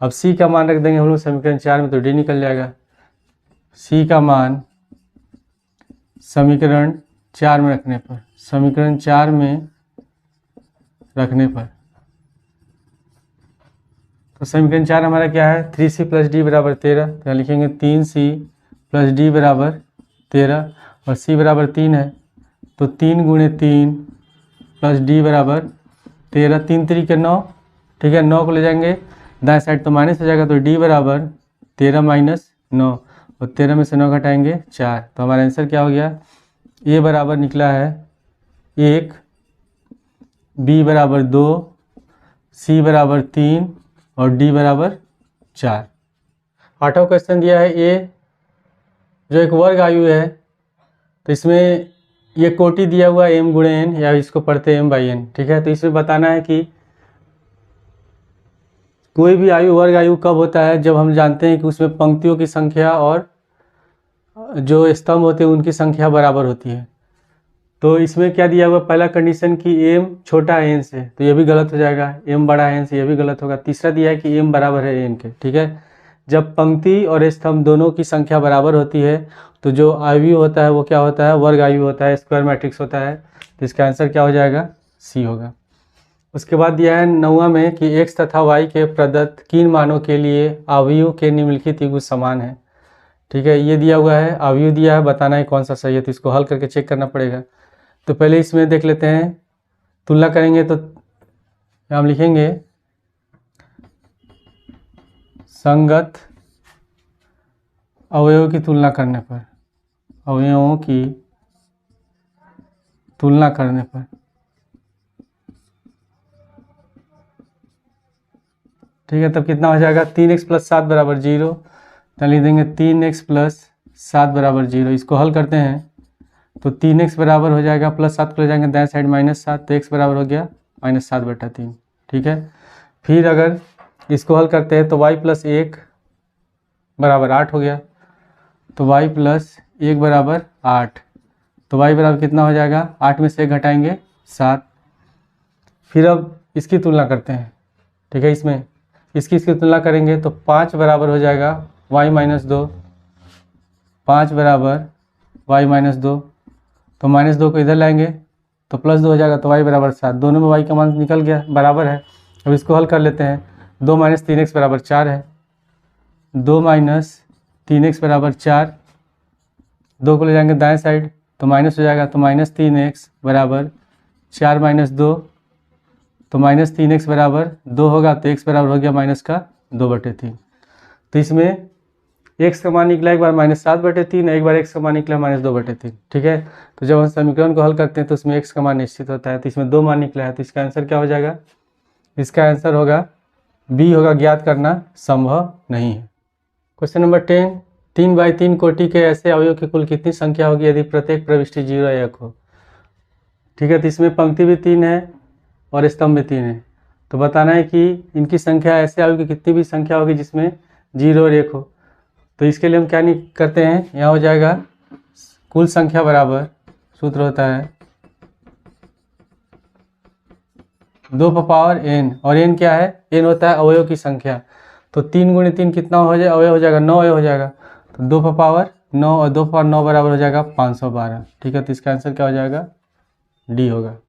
Speaker 1: अब c का मान रख देंगे हम लोग समीकरण 4 में, तो d निकल जाएगा। c का मान समीकरण 4 में रखने पर, समीकरण 4 में रखने पर, तो समीकरण 4 हमारा क्या है 3c प्लस डी बराबर 13, तो यहाँ लिखेंगे 3c प्लस डी बराबर 13 और c बराबर 3 है, तो 3 गुणे 3 प्लस डी बराबर 13, 3 3 9। ठीक है, 9 को ले जाएंगे दाएं साइड तो माइनस हो जाएगा, तो d बराबर 13 माइनस 9 और 13 में से 9 घटाएंगे 4, तो हमारा आंसर क्या हो गया a बराबर निकला है 1, b बराबर 2, c बराबर 3 और d बराबर 4। 8वां क्वेश्चन दिया है a जो एक वर्ग आयु है, तो इसमें ये कोटि दिया हुआ m गुणे n, या इसको पढ़ते हैं m/n। ठीक है, तो इसमें बताना है कि कोई भी आयु वर्ग आयु कब होता है, जब हम जानते हैं कि उसमें पंक्तियों की संख्या और जो स्तंभ होते हैं उनकी संख्या बराबर होती है। तो इसमें क्या दिया हुआ, पहला कंडीशन कि m छोटा है n से, तो ये भी गलत हो जाएगा, m बड़ा है n से, ये भी गलत होगा। तीसरा दिया है कि m बराबर है n के। ठीक है, जब पंक्ति और स्तंभ दोनों की संख्या बराबर होती है तो जो आयु होता है वो क्या होता है, वर्ग आयु होता है, स्क्वायर मैट्रिक्स होता है। तो इसका आंसर क्या हो जाएगा, सी होगा। उसके बाद दिया है 9वां में कि x तथा y के प्रदत्त किन मानों के लिए अवयव के निम्नलिखित युग्म समान है। ठीक है, ये दिया हुआ है, अवयव दिया है, बताना है कौन सा सही है, तो इसको हल करके चेक करना पड़ेगा। तो पहले इसमें देख लेते हैं, तुलना करेंगे तो हम लिखेंगे संगत अवयवों की तुलना करने पर, अवयवों की तुलना करने पर, ठीक है, तब कितना हो जाएगा 3x प्लस 7 बराबर 0, तो लिख देंगे 3x प्लस 7 बराबर 0। इसको हल करते हैं तो 3x बराबर हो जाएगा, प्लस 7 को ले जाएंगे दाएं साइड -7, तो x बराबर हो गया -7/3। ठीक है, फिर अगर इसको हल करते हैं तो y प्लस 1 बराबर 8 हो गया, तो y प्लस 1 बराबर 8। तो y बराबर कितना हो जाएगा, 8 में से 1 घटाएंगे 7। फिर अब इसकी तुलना करते हैं, ठीक है। इसमें इसकी तुलना करेंगे तो 5 बराबर हो जाएगा y माइनस 2, 5 बराबर y माइनस 2। तो माइनस 2 को इधर लाएंगे तो प्लस 2 हो जाएगा, तो y बराबर 7। दोनों में y का मान निकल गया, बराबर है। अब इसको हल कर लेते हैं। 2 माइनस 3x बराबर 4 है। 2 माइनस 3x बराबर 4, 2 को ले जाएंगे दाएं साइड तो माइनस हो जाएगा, तो माइनस 3x बराबर 4 माइनस 2, तो माइनस 3x बराबर 2 होगा, तो x बराबर हो गया माइनस का 2/3। तो इसमें x का मान निकला एक बार -7/3, एक बार x का मान निकला -2/3, ठीक है। तो जब हम समीकरण को हल करते हैं तो उसमें x का मान निश्चित होता है, तो इसमें 2 मान निकला है, तो इसका आंसर क्या हो जाएगा, इसका आंसर होगा बी होगा, ज्ञात करना संभव नहीं है। क्वेश्चन नंबर 10, 3/3 कोटि के ऐसे अवयव की कुल कितनी संख्या होगी यदि प्रत्येक प्रविष्टि 0 या 1 हो, ठीक है। तो इसमें पंक्ति भी 3 है और स्तंभ भी 3 है। तो बताना है कि इनकी संख्या, ऐसे अवयव की कितनी भी संख्या होगी जिसमें 0 और 1 हो। तो इसके लिए हम क्या नहीं करते हैं, यहाँ हो जाएगा कुल संख्या बराबर, सूत्र होता है 2 का पावर n, और n क्या है, n होता है अवयव की संख्या। तो 3 गुणे 3 कितना हो जाए, अवयव हो जाएगा 9 अवयव हो जाएगा। तो 2 का पावर 9 और 2 का पावर 9 बराबर हो जाएगा 512, ठीक है। तो इसका आंसर क्या हो जाएगा, डी होगा।